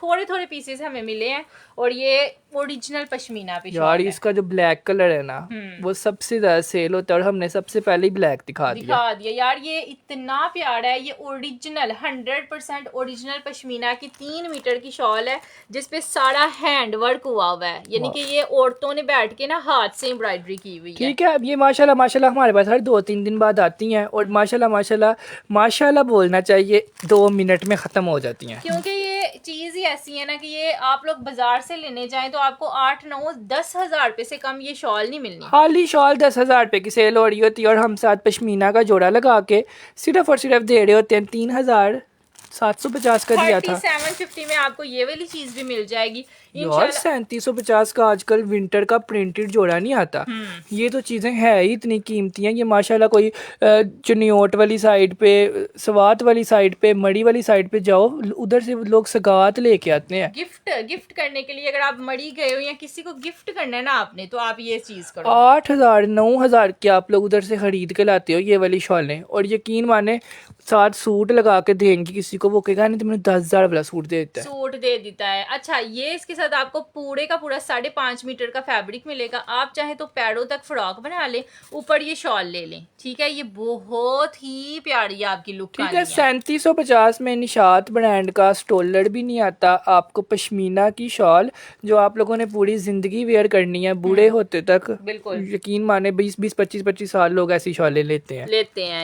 थोड़े थोड़े पीसेस हमें मिले हैं और ये ओरिजिनल पश्मीना पे यार शॉल है। इसका जो ब्लैक कलर है ना वो सबसे ज्यादा सेल होता है और हमने सबसे पहले ही ब्लैक दिखा दिया। यार ये इतना प्यारा है, ये ओरिजिनल 100% ओरिजिनल पश्मीना की 3 मीटर की शॉल है जिसपे सारा हैंड वर्क हुआ हुआ है, यानी कि ये औरतों ने बैठ के ना हाथ से एम्ब्रॉयडरी की हुई है। ठीक है, अब ये माशाल्लाह माशाल्लाह हमारे पास हर 2-3 दिन बाद आती हैं और माशाल्लाह माशाल्लाह माशाल्लाह बोलना चाहिए 2 मिनट में ख़त्म हो जाती हैं। क्योंकि ये चीज़ ही ऐसी है ना कि ये आप लोग बाजार से लेने जाएं तो आपको 8-9-10 हज़ार रुपए से कम ये शॉल नहीं मिलनी। खाली शॉल 10,000 रुपए की सेल हो रही होती है और हम साथ पश्मीना का जोड़ा लगा के सिर्फ और सिर्फ दे रहे होते हैं 3,750 का दिया था। 3750 में आपको ये वाली चीज भी मिल जाएगी यार 3750 का आजकल विंटर का प्रिंटेड जोड़ा नहीं आता। ये तो चीजें है ही इतनी कीमती हैं। ये माशाल्लाह कोई चुनियोट वाली साइड पे, सवात वाली साइड पे, मड़ी वाली साइड पे जाओ, उधर से लोग सगात लेके आते हैं गिफ्ट करने के लिए। अगर आप मड़ी गए हो या किसी को गिफ्ट करना है ना आपने, तो आप ये चीज करो। 8,000-9,000 के आप लोग उधर से खरीद के लाते हो ये वाली शॉलें, और यकीन माने साथ सूट लगा के देंगे किसी को, वो कहेगा नहीं तुमने 10,000 वाला सूट दे देता है। सूट दे देता है। अच्छा, ये इसके साथ आपको पूरे का पूरा 5.5 मीटर का फैब्रिक मिलेगा। आप चाहे तो पैरों तक फ्रॉक बना लें, ऊपर ये शॉल ले लें। ठीक है, ये बहुत ही प्यारी आपकी लुक। ठीक है, 3750 में निशात ब्रांड का स्टोलर भी नहीं आता। आपको पश्मीना की शॉल जो आप लोगों ने पूरी जिंदगी वेयर करनी है बूढ़े होते तक, बिल्कुल यकीन माने 20-20, 25-25 साल लोग ऐसी शॉलें लेते हैं।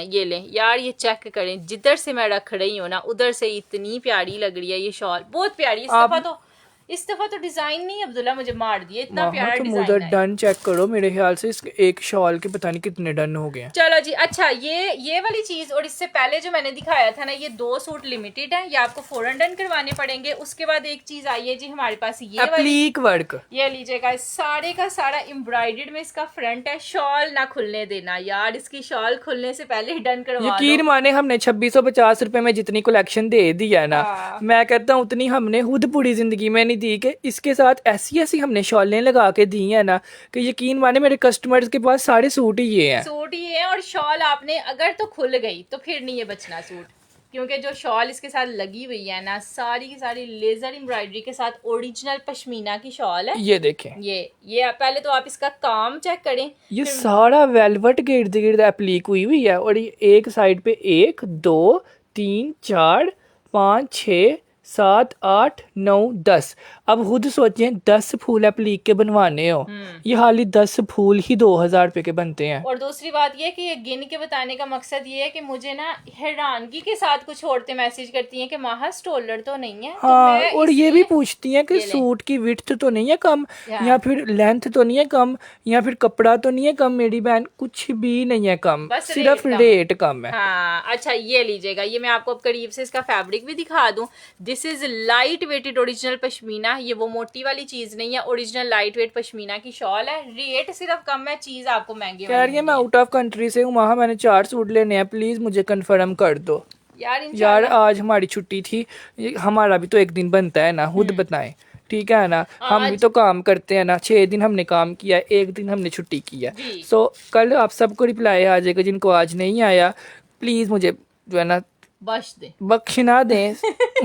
ये लें यार, ये चेक करें, जिधर से मैं रख रही हूँ ना उधर से इतनी प्यारी लग रही है ये शॉल, बहुत प्यारी। इस दफा तो डिजाइन नहीं अब्दुल्ला मुझे मार दिए, इतना प्यारा डिजाइन उधर है। डन चेक करो, मेरे ख्याल से इसके एक शॉल के पता नहीं कितने डन हो गए हैं। चलो जी, अच्छा ये वाली चीज, और इससे पहले जो मैंने दिखाया था ना, ये 2 सूट लिमिटेड है, ये आपको फौरन डन करवाने पड़ेंगे। उसके बाद एक चीज आई है जी हमारे पास, ये एप्लीक वर्क, ये लीजिएगा, सारे का सारा एम्ब्रॉयडर्ड में इसका फ्रंट है। शॉल ना खुलने देना यार, इसकी शॉल खुलने से पहले ही डन करवा लो। यकीन माने हमने 2650 रुपए में जितनी कलेक्शन दे दी है ना, मैं कहता हूँ उतनी हमने खुद पूरी जिंदगी में नहीं दी। कि इसके साथ ऐसी हमने शॉलें लगा के दी है ना कि यकीन माने मेरे कस्टमर्स के पास सारे सूट ही ये हैं। और शॉल आपने अगर तो खुल गई तो फिर नहीं ये बचना सूट, क्योंकि जो शॉल इसके साथ लगी हुई है ना, सारी की सारी लेजर एम्ब्रॉयडरी के साथ ओरिजिनल पश्मीना की शॉल है। ये देखें, ये पहले तो आप इसका काम चेक करें। ये सारा वेलवेट गिर्द गिर्द एप्लीक हुई है, और ये एक साइड पे 1 2 3 4 5 6 7 8 9 10। अब खुद सोचें 10 फूल एप्लीक के बनवाने हो, ये हाली 10 फूल ही 2,000 रुपए के बनते हैं। और दूसरी बात ये कि ये गिन के बताने का मकसद ये है कि मुझे ना हैरानगी के साथ कुछ औरतें मैसेज करती हैं कि माहा स्टोलर तो नहीं है। हाँ, तो और ये भी पूछती हैं कि सूट की विड्थ तो नहीं है कम, या फिर लेंथ तो नहीं है कम, या फिर कपड़ा तो नहीं है कम। मेरी बहन कुछ भी नहीं है कम, सिर्फ रेट कम है। हाँ, अच्छा ये लीजिएगा, ये मैं आपको अब करीब से इसका फैब्रिक भी दिखा दूं। This is light weighted original pashmina, ये वो मोटी वाली चीज नहीं है, ओरिजिनल लाइट वेट पश्मीना की शॉल है। रेट सिर्फ कम है, चीज आपको महंगी कह रही है मैं आउट ऑफ कंट्री से हूँ, वहाँ मैंने 4 सूट लेने हैं, प्लीज मुझे कंफर्म कर दो। यार आज हमारी छुट्टी थी, हमारा भी तो एक दिन बनता है ना, खुद बताएं। ठीक है ना, हम भी तो काम करते हैं ना, 6 दिन हमने काम किया, एक दिन हमने छुट्टी किया। सो कल आप सबको रिप्लाई आ जाएगा, जिनको आज नहीं आया प्लीज मुझे जो है ना बख्शना दें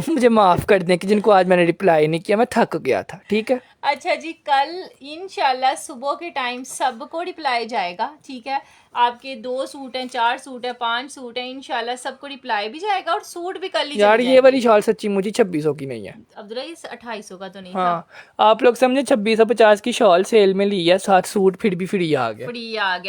मुझे माफ कर दें कि जिनको आज मैंने रिप्लाई नहीं किया, मैं थक गया था। ठीक है, अच्छा जी, कल इंशाल्लाह सुबह के टाइम सबको रिप्लाई जाएगा। ठीक है, आपके 2 सूट हैं, 4 सूट हैं, 5 सूट हैं, इंशाल्लाह सबको रिप्लाई भी जाएगा और सूट भी कल ही। यार ये वाली शॉल सच्ची मुझे 2600 की नहीं है अब्दुल्ला, ये 2800 का तो नहीं हाँ, था। आप लोग समझे 2650 की शॉल सेल में ली है, 7 सूट फिर भी फ्री आ गया।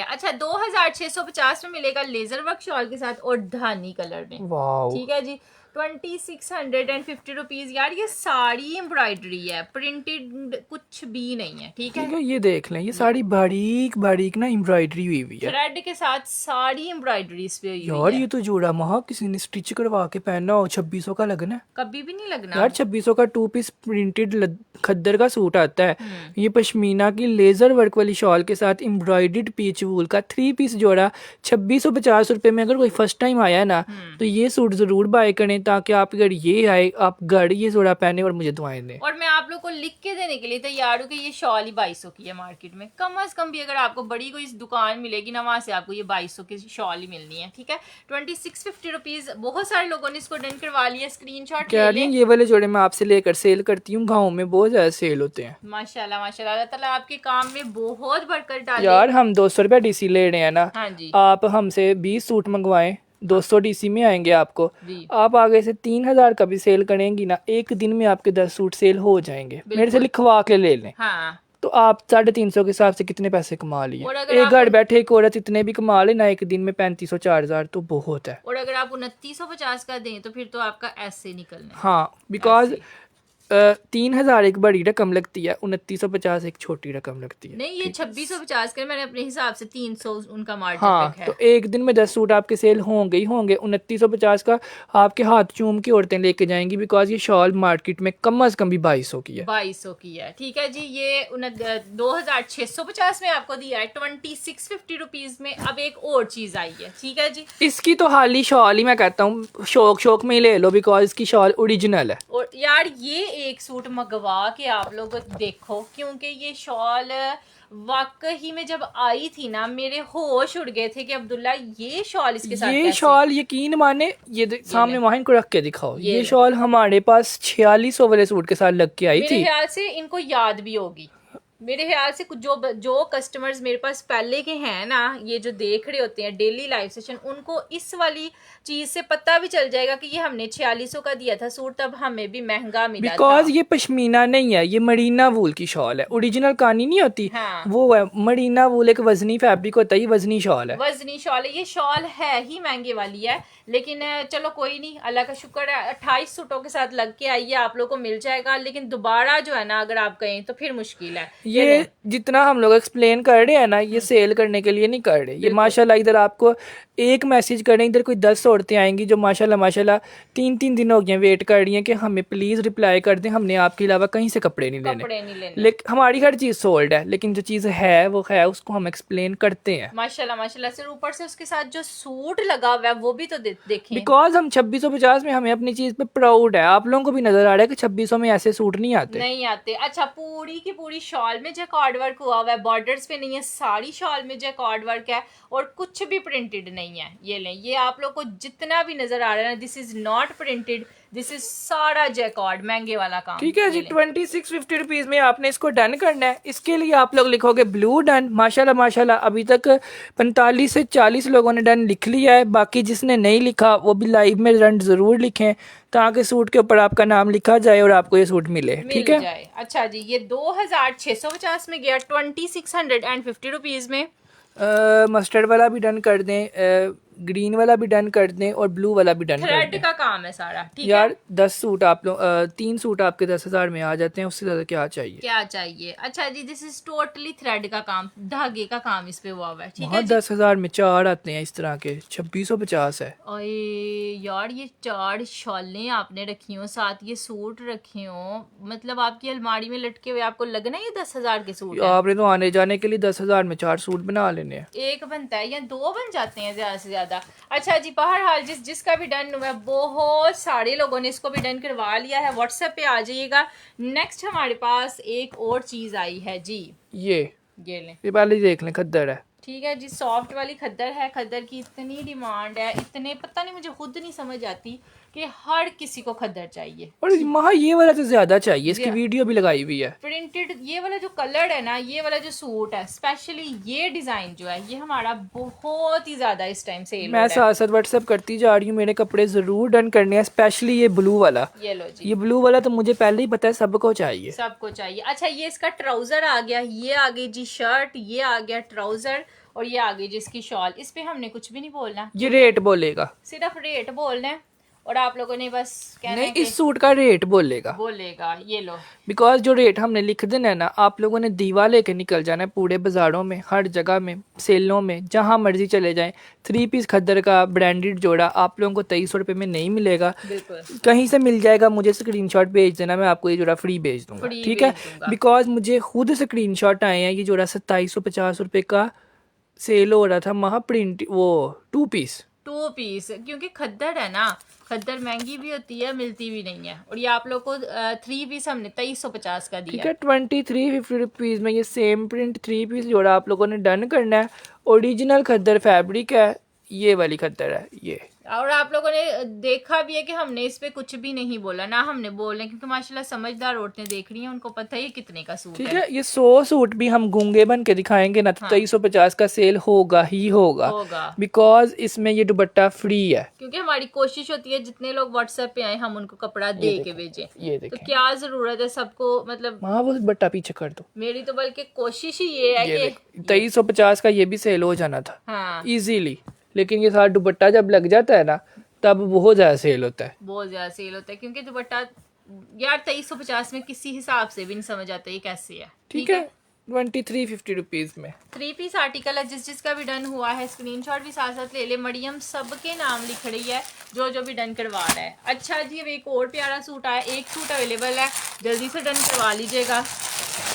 अच्छा, 2650 में मिलेगा लेजर वर्क शॉल के साथ और धानी कलर में। वाओ, ठीक है जी, 2650 रुपीज। यार ये साड़ी एम्ब्रॉयडरी है, प्रिंटेड कुछ भी नहीं है। ठीक है, ये देख लें, ये साड़ी बारीक बारीक ना एम्ब्रॉयडरी हुई हुई है, थ्रेड के साथ सारी एम्ब्रॉयडरी इस पे हुई यार हुई है। ये तो जोड़ा महा किसी ने स्टिच करवा के पहना हो, 2600 का लगना है। कभी भी नहीं लगना यार 2600 का 2 पीस प्रिंटेड खद्दर का सूट आता है। ये पश्मीना की लेजर वर्क वाली शॉल के साथ एम्ब्रॉयडर्ड पीच वूल का 3 पीस जोड़ा 2650 रुपए में। अगर कोई फर्स्ट टाइम आया है ना तो ये सूट जरूर बाय करें। ताकि आप अगर ये आए आप घर ये जोड़ा पहने और मुझे दुआएं दें। और मैं आप लोग को लिख के देने के लिए तैयार हूँ कि ये शॉल ही 2200 की है मार्केट में। कम अज कम भी अगर आपको बड़ी कोई दुकान मिलेगी ना, वहां से आपको ये 2200 की शॉल ही मिलनी है। ठीक है, 2650 रुपीज। बहुत सारे लोगों ने इसको डन करवा लिया, स्क्रीनशॉट कह ले रही लें। ये वाले जोड़े मैं आपसे लेकर सेल करती हूँ, गाँव में बहुत ज्यादा सेल होते हैं। माशाल्लाह माशाल्लाह, अल्लाह ताला आपके काम में बहुत बरकत डाले। यार हम 200 रुपया डीसी ले रहे हैं ना, हाँ जी आप हमसे 20 सूट मंगवाएं, 200 डीसी में आएंगे आपको। जी, आप आगे से 3000 का भी सेल करेंगी ना, एक दिन में आपके 10 सूट सेल हो जाएंगे। मेरे से लिखवा के ले लें, हाँ। तो आप 350 के हिसाब से कितने पैसे कमा लिए। और अगर एक आप- घर बैठे एक औरत इतने भी कमा ले ना एक दिन में 3500 4000 तो बहुत है। और अगर आप 2950 का दें तो फिर तो आपका ऐसे निकलना है। हाँ, बिकॉज ऐसे। 3000 एक बड़ी रकम लगती है, 2950 एक छोटी रकम लगती है। नहीं, ये 2650 का मैंने अपने हिसाब से 300 उनका मार्जिन हाँ, है। तो एक दिन में 10 सूट आपके सेल होंगे ही होंगे। 2950 का आपके हाथ चूम की औरतें लेके जाएंगी, बिकॉज ये शॉल मार्केट में कम अज कम भी 2200 की है। 2200 की है। ठीक है जी, ये 2650 में आपको दिया है। 2650 रुपीज में अब एक और चीज आई है। ठीक है जी, इसकी तो हाली शॉल ही मैं कहता हूँ शौक में ही ले लो, बिकॉज इसकी शॉल ओरिजिनल है। और यार ये एक सूट मंगवा के आप लोग देखो, क्योंकि ये शॉल वाकई में जब आई थी ना, मेरे होश उड़ गए थे कि अब्दुल्ला ये शॉल इसके साथ ये कैसे? शॉल यकीन माने सामने माहिन को रख के दिखाओ, ये ये ले। शॉल हमारे पास 4600 वाले सूट के साथ लग के आई मेरे थी। ख्याल से इनको याद भी होगी। मेरे ख्याल से कुछ जो कस्टमर्स मेरे पास पहले के हैं ना, ये जो देख रहे होते हैं डेली लाइव सेशन, उनको इस वाली चीज से पता भी चल जाएगा कि ये हमने 4600 का दिया था सूट, तब हमें भी महंगा मिला था। बिकॉज ये पश्मीना नहीं है, ये मरीना वूल की शॉल है। ओरिजिनल कानी नहीं होती, हाँ। वो है मरीना वूल, एक वजनी फैब्रिक होता है, ये वजनी शॉल है। वजनी शॉल है। ये शॉल है ही महंगे वाली है, लेकिन चलो कोई नहीं, अल्लाह का शुक्र है 28 सूटों के साथ लग के आई है, आप लोग को मिल जाएगा। लेकिन दोबारा जो है ना, अगर आप कहें तो फिर मुश्किल है। ये जितना हम लोग एक्सप्लेन कर रहे हैं ना, ये सेल करने के लिए नहीं कर रहे। ये माशाल्लाह इधर आपको एक मैसेज करें, इधर कोई 10 औरतें आएंगी जो माशाल्लाह माशाल्लाह 3-3 दिन हो गए वेट कर रही हैं कि हमें प्लीज रिप्लाई कर दें, हमने आपके अलावा कहीं से कपड़े नहीं लेने। कपड़े नहीं लेने। लेकिन हमारी हर चीज सोल्ड है, लेकिन जो चीज है वो है, उसको हम एक्सप्लेन करते हैं। माशाल्लाह माशाल्लाह से ऊपर से उसके साथ जो सूट लगा हुआ है वो भी तो देखें। बिकॉज हम 2650 में हमें अपनी चीज पे प्राउड है। आप लोगों को भी नजर आ रहा है कि 2600 में ऐसे सूट नहीं आते। नहीं आते। अच्छा, पूरी की पूरी शॉल में जैकॉर्ड वर्क हुआ हुआ है, बॉर्डर्स पे नहीं है, सारी शॉल में जैकॉर्ड वर्क है और कुछ भी प्रिंटेड नहीं है। ये लें, ये आप लोग को जितना भी नजर आ रहा है ना, this is not printed, this is सारा जैकॉर्ड, महंगे वाला काम। ठीक है जी, 2650 रुपीज में आपने इसको डन करना है। इसके लिए आप लोग लिखोगे ब्लू डन। माशाल्लाह माशाल्लाह अभी तक 45 से 40 लोगों ने डन लिख लिया है। बाकी जिसने नहीं लिखा वो भी लाइव में डन जरूर लिखें, ताकि सूट के ऊपर आपका नाम लिखा जाए और आपको ये सूट मिले। ठीक है, जाए। अच्छा जी, ये 2650 में गया 2650 रुपीज में। मस्टर्ड वाला भी डन कर दें, ग्रीन वाला भी डन कर दें और ब्लू वाला भी डन कर थ्रेड दें। का काम है सारा। ठीक है, यार 10 सूट आप लोग 3 सूट आपके 10,000 में आ जाते हैं, उससे ज्यादा क्या चाहिए। क्या चाहिए। अच्छा जी, दिस इज टोटली थ्रेड का काम, धागे का काम इस पे हुआ हुआ है। ठीक है वहाँ जी। 10,000 में 4 आते हैं इस तरह के, 2650 है। ओए यार, ये 4 शॉलें आपने रखी हो, साथ ये सूट रखे हो, मतलब आपकी अलमारी में लटके हुए आपको लगना है ये 10,000 के सूट है। आपने तो आने जाने के लिए 10,000 में 4 सूट बना लेने हैं। एक बनता है या 2 बन जाते हैं ज्यादा से ज्यादा। अच्छा जी, बहरहाल जिसका भी डन हुआ है, बहुत सारे लोगों ने इसको भी डन करवा लिया है। व्हाट्सएप पे आ जाइएगा। नेक्स्ट हमारे पास एक और चीज आई है जी, ये लें। ये पहले ही देख लें, खद्दर है। ठीक है जी, सॉफ्ट वाली खद्दर है। खद्दर की इतनी डिमांड है, इतने पता नहीं, मुझे खुद नहीं समझ आती कि हर किसी को खद्दर चाहिए। और महा ये वाला तो ज्यादा चाहिए, इसकी वीडियो भी लगाई हुई है। प्रिंटेड ये वाला जो कलर है ना, ये वाला जो सूट है, स्पेशली ये डिजाइन जो है, ये हमारा बहुत ही ज्यादा इस टाइम से मैं साथ साथ व्हाट्सएप करती जा रही हूँ, मेरे कपड़े जरूर डन करने हैं, स्पेशली ये ब्लू वाला। ये लो जी, ये ब्लू वाला तो मुझे पहले ही पता है सबको चाहिए। सबको चाहिए। अच्छा, ये इसका ट्राउजर आ गया, ये आ गई जी शर्ट, ये आ गया ट्राउजर और ये आ गई जिसकी शॉल। इस पे हमने कुछ भी नहीं बोलना, ये रेट बोलेगा, सिर्फ रेट बोलना है और आप लोगों ने बस कहना नहीं है कि इस सूट का रेट बोलेगा। बोलेगा। ये लो, बिकॉज जो रेट हमने लिख देना है ना, आप लोगों ने दीवा लेके निकल जाना है पूरे बाजारों में, हर जगह में, सेलों में, जहां मर्जी चले जाएं। 3 पीस खद्दर का ब्रांडेड जोड़ा आप लोगों को 2300 रुपये में नहीं मिलेगा, बिल्कुल कहीं से मिल जाएगा। मुझे स्क्रीनशॉट भेज देना, मैं आपको ये जोड़ा फ्री भेज दूंगा। फ्री ठीक है, भेज दूंगा। बिकॉज मुझे खुद स्क्रीनशॉट आए हैं। ये जोड़ा 2750 रुपये का सेल हो रहा था, महा प्रिंट वो 2 पीस 2 पीस, क्योंकि खद्दर है ना, खद्दर महंगी भी होती है, मिलती भी नहीं है। और ये आप लोग को 3 पीस हमने 2350 का ठीक दिया है। 2350 रुपीज़ में ये सेम प्रिंट 3 पीस जोड़ा आप लोगों ने डन करना है। ओरिजिनल खद्दर फैब्रिक है, ये वाली खद्दर है ये। और आप लोगों ने देखा भी है कि हमने इस पे कुछ भी नहीं बोला ना, हमने बोले क्योंकि माशाल्लाह समझदार औरतें देख रही हैं, उनको पता है ये कितने का सूट ठीक है। है। ये 100 सूट भी हम गूंगे बन के दिखाएंगे ना तो हाँ। 2350 का सेल होगा ही होगा, बिकॉज इसमें ये दुपट्टा फ्री है। क्योंकि हमारी कोशिश होती है जितने लोग व्हाट्सएप पे आए हम उनको कपड़ा दे के भेजें। ये तो देखें, क्या जरूरत है सबको, मतलब हाँ वो दुपट्टा पीछे कर दो। मेरी तो बल्कि कोशिश ही ये है ये कि 2350 का ये भी सेल हो जाना था हाँ इजीली, लेकिन ये सारा दुपट्टा जब लग जाता है ना तब बहुत ज्यादा सेल होता है। बहुत ज्यादा सेल होता है, क्योंकि दुपट्टा यार 2350 में किसी हिसाब से भी नहीं समझ आता ये कैसे है। ठीक है। 2350 रुपीज में 3 पीस आर्टिकल है, जिस जिसका भी डन हुआ है स्क्रीनशॉट भी साथ साथ ले ले। मरियम सबके नाम लिख रही है जो जो भी डन करवा रहा है। अच्छा जी, अब एक और प्यारा सूट आया, एक सूट अवेलेबल है, जल्दी से डन करवा लीजिएगा,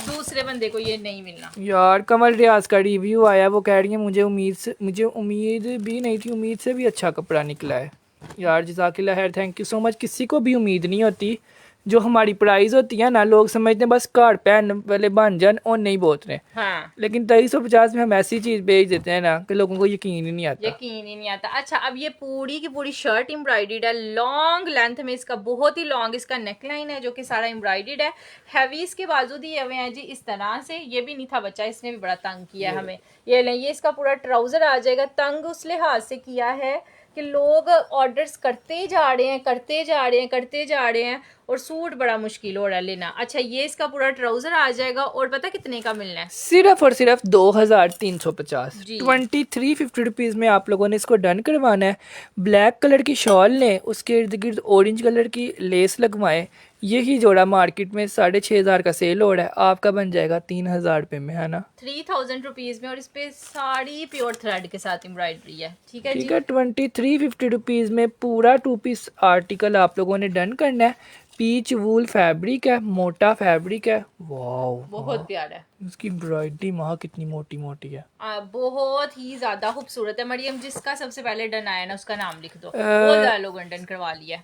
दूसरे बंदे को ये नहीं मिलना। यार कमल रियाज का रिव्यू आया, वो कह रही है मुझे उम्मीद भी नहीं थी, उम्मीद से भी अच्छा कपड़ा निकला है। यार जज़ाकिल्लाह खैर, थैंक यू सो मच। किसी को भी उम्मीद नहीं होती, जो हमारी प्राइस होती है ना लोग समझते हैं बस घर पहन वाले बन जान और नहीं बोलते हैं। हाँ। लेकिन 2350 में हम ऐसी चीज भेज देते हैं ना कि लोगों को यकीन ही नहीं आता। यकीन ही नहीं आता। अच्छा, अब ये पूरी की पूरी शर्ट एम्ब्रॉयडर्ड है, लॉन्ग लेंथ में, इसका बहुत ही लॉन्ग इसका नेकलाइन है जो कि सारा एम्ब्रॉयडर्ड है। हैवी इसके बाजू दिए हुए हैं जी इस तरह से। ये भी नहीं था बच्चा, इसने भी बड़ा तंग किया है हमें। ये लें, ये इसका पूरा ट्राउजर आ जाएगा। तंग उस लिहाज से किया है कि लोग ऑर्डर्स करते जा रहे हैं और सूट बड़ा मुश्किल हो रहा है लेना। अच्छा, ये इसका पूरा ट्राउजर आ जाएगा और पता कितने का मिलना है? सिर्फ और सिर्फ 2350। जी। 2350 रुपीज़ में आप लोगों ने इसको डन करवाना है। ब्लैक कलर की शॉल लें, उसके इर्द गिर्द ऑरेंज कलर की लेस लगवाएं। यही जोड़ा मार्केट में 6500 का सेल हो रहा है, आपका बन जाएगा 3000 रुपये में, है ना? 3000 रुपीज में, और इस पे साड़ी प्योर थ्रेड के साथ एम्ब्रॉयडरी है। ठीक है ठीक जी। है। 2350 रुपीज़ में पूरा 2 पीस आर्टिकल आप लोगों ने डन करना है। पीच वूल फैब्रिक है, मोटा फैब्रिक है। वाओ, बहुत प्यारा है। इसकी एम्ब्रॉयडरी माँ कितनी मोटी मोटी है। बहुत ही ज्यादा खूबसूरत है। मरियम, जिसका सबसे पहले डन आया ना उसका नाम लिख दो। बहुत ज्यादा लोगों ने डन करवा लिया।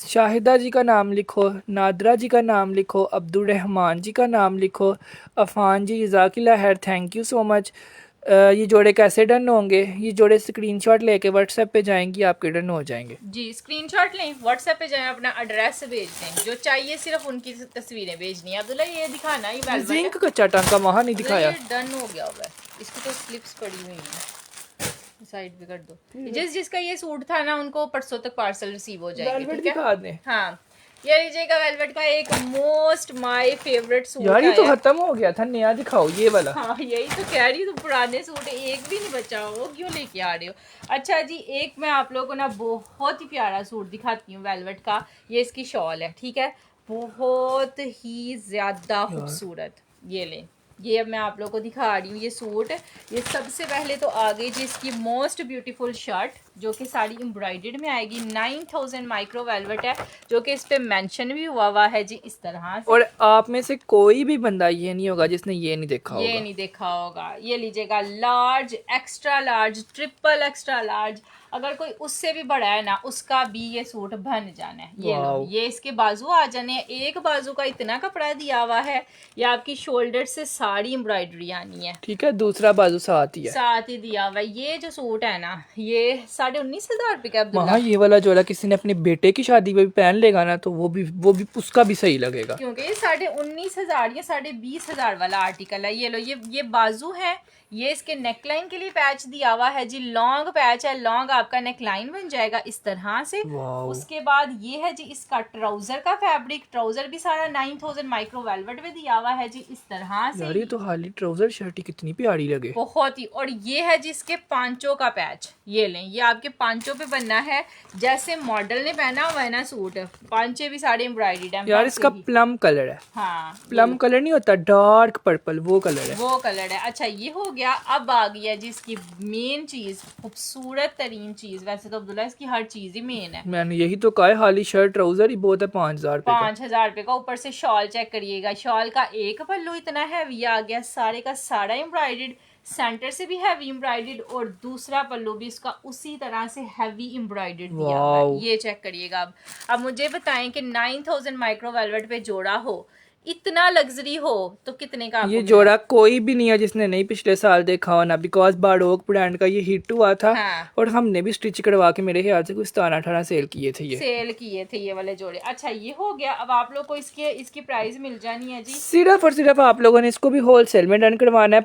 शाहिदा जी का नाम लिखो, नादरा जी का नाम लिखो, अब्दुल रहमान जी का नाम लिखो, अफान जी जज़ाकिल्लाह खैर, थैंक यू सो मच। ये जोड़े कैसे डन होंगे? ये जोड़े स्क्रीनशॉट लेके व्हाट्सएप पे जाएंगी, आपके डन हो जाएंगे। जी, स्क्रीनशॉट लें, व्हाट्सएप पे जाएं, अपना एड्रेस भेज दें, जो चाहिए सिर्फ उनकी तस्वीरें भेजनी है। अब्दुल्ला, ये दिखाना, ये वेलवेट जिंक का चटन का वहाँ नहीं दिखाया। ये डन हो गया होगा, इसकी तो स्लिप्स पड़ी हुई हैं, साइड पे कर दो। जिसका ये सूट था ना उनको परसों तक पार्सल रिसीव हो जाएंगे। ठीक है, दिखा दें। हाँ, ये लीजिएगा वेलवेट का एक मोस्ट माय फेवरेट सूट। यार ये तो खत्म हो गया था, नया दिखाओ ये वाला। हाँ, यही तो कह रही हूँ, तो पुराने सूट एक भी नहीं बचा हो, क्यों लेके आ रहे हो? अच्छा जी, एक मैं आप लोगों को ना बहुत ही प्यारा सूट दिखाती हूँ वेलवेट का। ये इसकी शॉल है, ठीक है, बहुत ही ज्यादा खूबसूरत। ये लें, ये अब मैं आप लोगों को दिखा रही हूँ ये सूट। ये सबसे पहले तो आ गई जी इसकी मोस्ट ब्यूटीफुल शर्ट, जो कि साड़ी एम्ब्रॉयडर्ड में आएगी। 9000 माइक्रो वेलवेट है, जो कि इस पे मेंशन भी हुआ है जी इस तरह से। और आप में से कोई भी बंदा ये नहीं होगा जिसने ये नहीं देखा होगा। ये नहीं देखा होगा। ये लीजिएगा large, extra large, triple extra large, अगर कोई उससे भी बड़ा है ना उसका भी ये सूट बन जाना है। ये लो, ये इसके बाजू आ जाने हैं। एक बाजू का इतना कपड़ा दिया हुआ है, ये आपकी शोल्डर से सारी एम्ब्रॉयडरी आनी है। ठीक है, दूसरा बाजू साथ ही है, साथ ही दिया हुआ है। ये जो सूट है ना, ये 19,500 रुपए का। वहाँ ये वाला जोड़ा किसी ने अपने बेटे की शादी में भी पहन लेगा ना तो वो भी उसका भी सही लगेगा, क्योंकि ये 19,500 या 20,500 वाला आर्टिकल है। ये लो, ये बाजू है। ये इसके नेकलाइन के लिए पैच दिया हुआ है जी, लॉन्ग पैच है, लॉन्ग आपका नेकलाइन बन जाएगा इस तरह से। उसके बाद ये है जी इसका ट्राउजर का फैब्रिक, ट्राउजर भी सारा 9000 माइक्रो वेलवेट में दिया हुआ है जी इस तरह से। यार ये तो खाली ट्राउजर शर्ट ही कितनी प्यारी लगे, बहुत ही। और ये है जी इसके पांचों का पैच। ये लें, ये आपके पांचों पे बनना है, जैसे मॉडल ने पहना हुआ है ना सूट, पांचे भी सारे एम्ब्रॉयडर्ड है। यार इसका प्लम कलर है। हाँ, प्लम कलर नहीं होता, डार्क पर्पल, वो कलर है, वो कलर है। अच्छा, ये हो गया। अब आ गई है जी इसकी मेन चीज, खूबसूरत तरीन चीज। वैसे तो अब्दुल्ला इसकी हर चीज ही मेन है। मैंने यही तो कहा है, खाली शर्ट ट्राउजर ही बहुत है 5000 रुपए का। 5000 रुपए का। ऊपर से शॉल चेक करिएगा, शॉल का एक पल्लू इतना हैवी आ गया, सारे का सारा एम्ब्रॉयडर्ड, सेंटर से भी हैवी एम्ब्रॉयडर्ड और दूसरा पल्लू भी इसका उसी तरह से हैवी एम्ब्रॉयडर्ड दिया हुआ है। वाओ। ये चेक करिएगा। अब मुझे बताएं कि 9000 माइक्रो वेलवेट पे जोड़ा हो, इतना लग्जरी हो, तो कितने का आपको ये मिलेगा? जोड़ा कोई भी नहीं है जिसने नहीं पिछले साल देखा हो ना, बिकॉज बाड़ोक ब्रांड का ये हिट हुआ था। हाँ। और हमने भी स्टिच करवा के मेरे ख्याल से कुछ 17-18 सेल किए थे ये। सेल किए थे ये वाले जोड़े। अच्छा ये हो गया। अब आप लोग को इसकी प्राइस मिल जानी है जी। सिर्फ और सिर्फ आप लोगों ने इसको भी होलसेल में डन करवाना है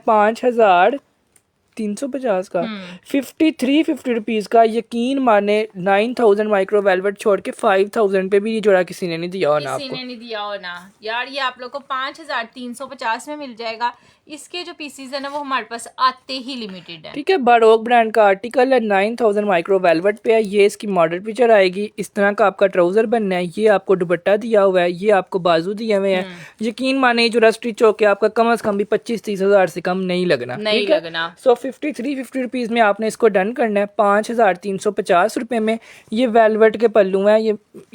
5350 का, 5350 रुपीज का। यकीन माने 9000 माइक्रो वेलवेट छोड़ के 5000 पे भी ये जोड़ा किसी ने नहीं दिया हो ना किसी आपको। ने नहीं दिया हो ना यार। ये आप लोग को 5350 में मिल जाएगा। इसके जो पीसीज है ना वो हमारे पास आते ही लिमिटेड है। ठीक है, बाड़ोक ब्रांड का आर्टिकल है, 9000 माइक्रो वेलवेट पे है। ये इसकी मॉडल पिक्चर आएगी। इस तरह का आपका ट्राउजर बनना है। ये आपको दुपट्टा दिया हुआ है, ये आपको बाजू दिए हुए हैं। यकीन माने ये जो स्टिच होके आपका कम से कम भी 25-30 हजार से कम नहीं लगना। नहीं ठीक है? लगना। सो 5350 रुपीज में आपने इसको डन करना है 5350 रुपए में। ये वेलवेट के पल्लू हैं।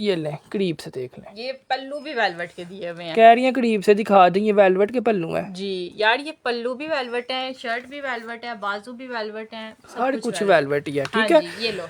ये लें, करीब से देख लें। ये पल्लू भी वेलवेट के दिए हुए हैं। कह रही है करीब से दिखा दें, ये वेलवेट के पल्लू हैं जी यार, ये पल्लू भी वेलवेट है, शर्ट भी वेलवेट है, बाजू भी वेलवेट है, सब हर कुछ velvet। वेलवेट ही है। हाँ ठीक है, जी, ये लो।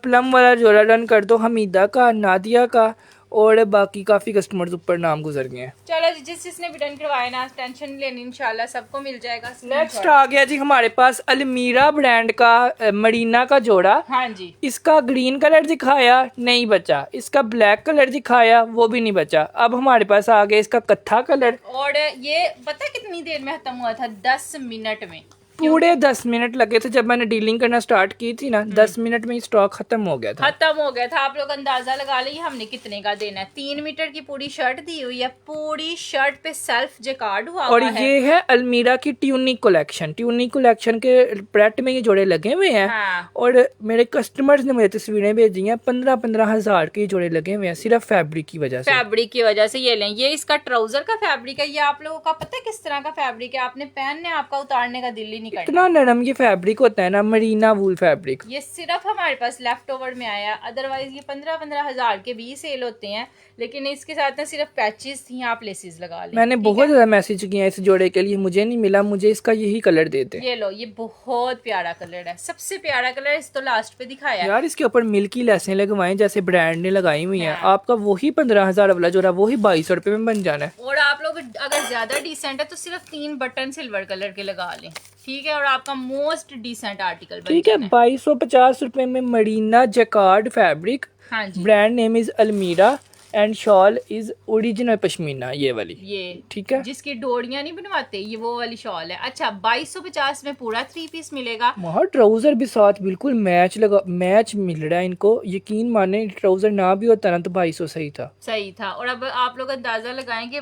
प्लम वाला जोड़ा डन कर दो हमीदा का, नादिया का, और बाकी काफी कस्टमर्स ऊपर नाम गुजर गए हैं। चलो जी, जिसने भी डन करवाया ना, टेंशन नहीं लेनी, इंशाल्लाह सबको मिल जाएगा। नेक्स्ट आ गया जी हमारे पास अलमीरा ब्रांड का मरीना का जोड़ा। हाँ जी। इसका ग्रीन कलर दिखाया, नहीं बचा। इसका ब्लैक कलर दिखाया, वो भी नहीं बचा। अब हमारे पास आ गया इसका कत्था कलर। और ये पता कितनी देर में खत्म हुआ था? 10 मिनट में। पूरे 10 मिनट लगे थे। जब मैंने डीलिंग करना स्टार्ट की थी ना, 10 मिनट में स्टॉक खत्म हो गया था। खत्म हो गया था। आप लोग अंदाजा लगा लीजिए हमने कितने का देना है। 3 मीटर की पूरी शर्ट दी हुई है। पूरी शर्ट पे सेल्फ जेकार्ड हुआ और हुआ है। ये है अलमीरा की ट्यूनिक कलेक्शन। ट्यूनिक कलेक्शन के प्रेट में ये जोड़े लगे हुए हैं। हाँ। और मेरे कस्टमर्स ने मुझे तस्वीरें भेजी हैं, 15-15 हजार के जोड़े लगे हुए हैं सिर्फ फैब्रिक की वजह से। फैब्रिक की वजह से ये लें। ये इसका ट्राउजर का फैब्रिक है। ये आप लोगों का पता है किस तरह का फैब्रिक है? आपने पहनने आपका उतारने का दिल ही नहीं करना। इतना नरम ये फैब्रिक होता है ना, मरीना वूल फैब्रिक। ये सिर्फ हमारे पास लेफ्ट ओवर में आया। अदरवाइज ये 15-15 हजार के भी सेल होते हैं, लेकिन इसके साथ ना सिर्फ पैचेस थी, आप लेसेस लगा लें। मैंने बहुत ज्यादा मैसेज किए हैं इस जोड़े के लिए, मुझे नहीं मिला। मुझे इसका यही कलर देते। ये लो, ये बहुत प्यारा कलर है, सबसे प्यारा कलर। इस तो लास्ट पे दिखाया है। यार इसके ऊपर मिल्की लेसें लगवाएं जैसे ब्रांड ने लगाई हुई हैं। हाँ। आपका वही 15,000 वाला जोड़ा वही 2200 रुपए में बन जाना है। और आप लोग अगर ज्यादा डिसेंट है तो सिर्फ 3 बटन सिल्वर कलर के लगा लें, ठीक है? और आपका मोस्ट डिसेंट आर्टिकल बन ठीक है, जाना है। 2250 रुपए में मरीना जैकार्ड फैब्रिक। हाँ जी। ब्रांड नेम इज अलमीरा and shawl is original pashmina, ये वाली। ये ठीक है, जिसकी डोरियां नहीं बनवाते, ये वो वाली शॉल है। अच्छा, 2250 में पूरा 3 पीस मिलेगा। वहाँ ट्राउजर भी साथ बिल्कुल मैच मिल रहा है इनको। यकीन माने ट्राउजर ना भी होता ना तो 2200 सही था। सही था। और अब आप लोग अंदाजा लगाएंगे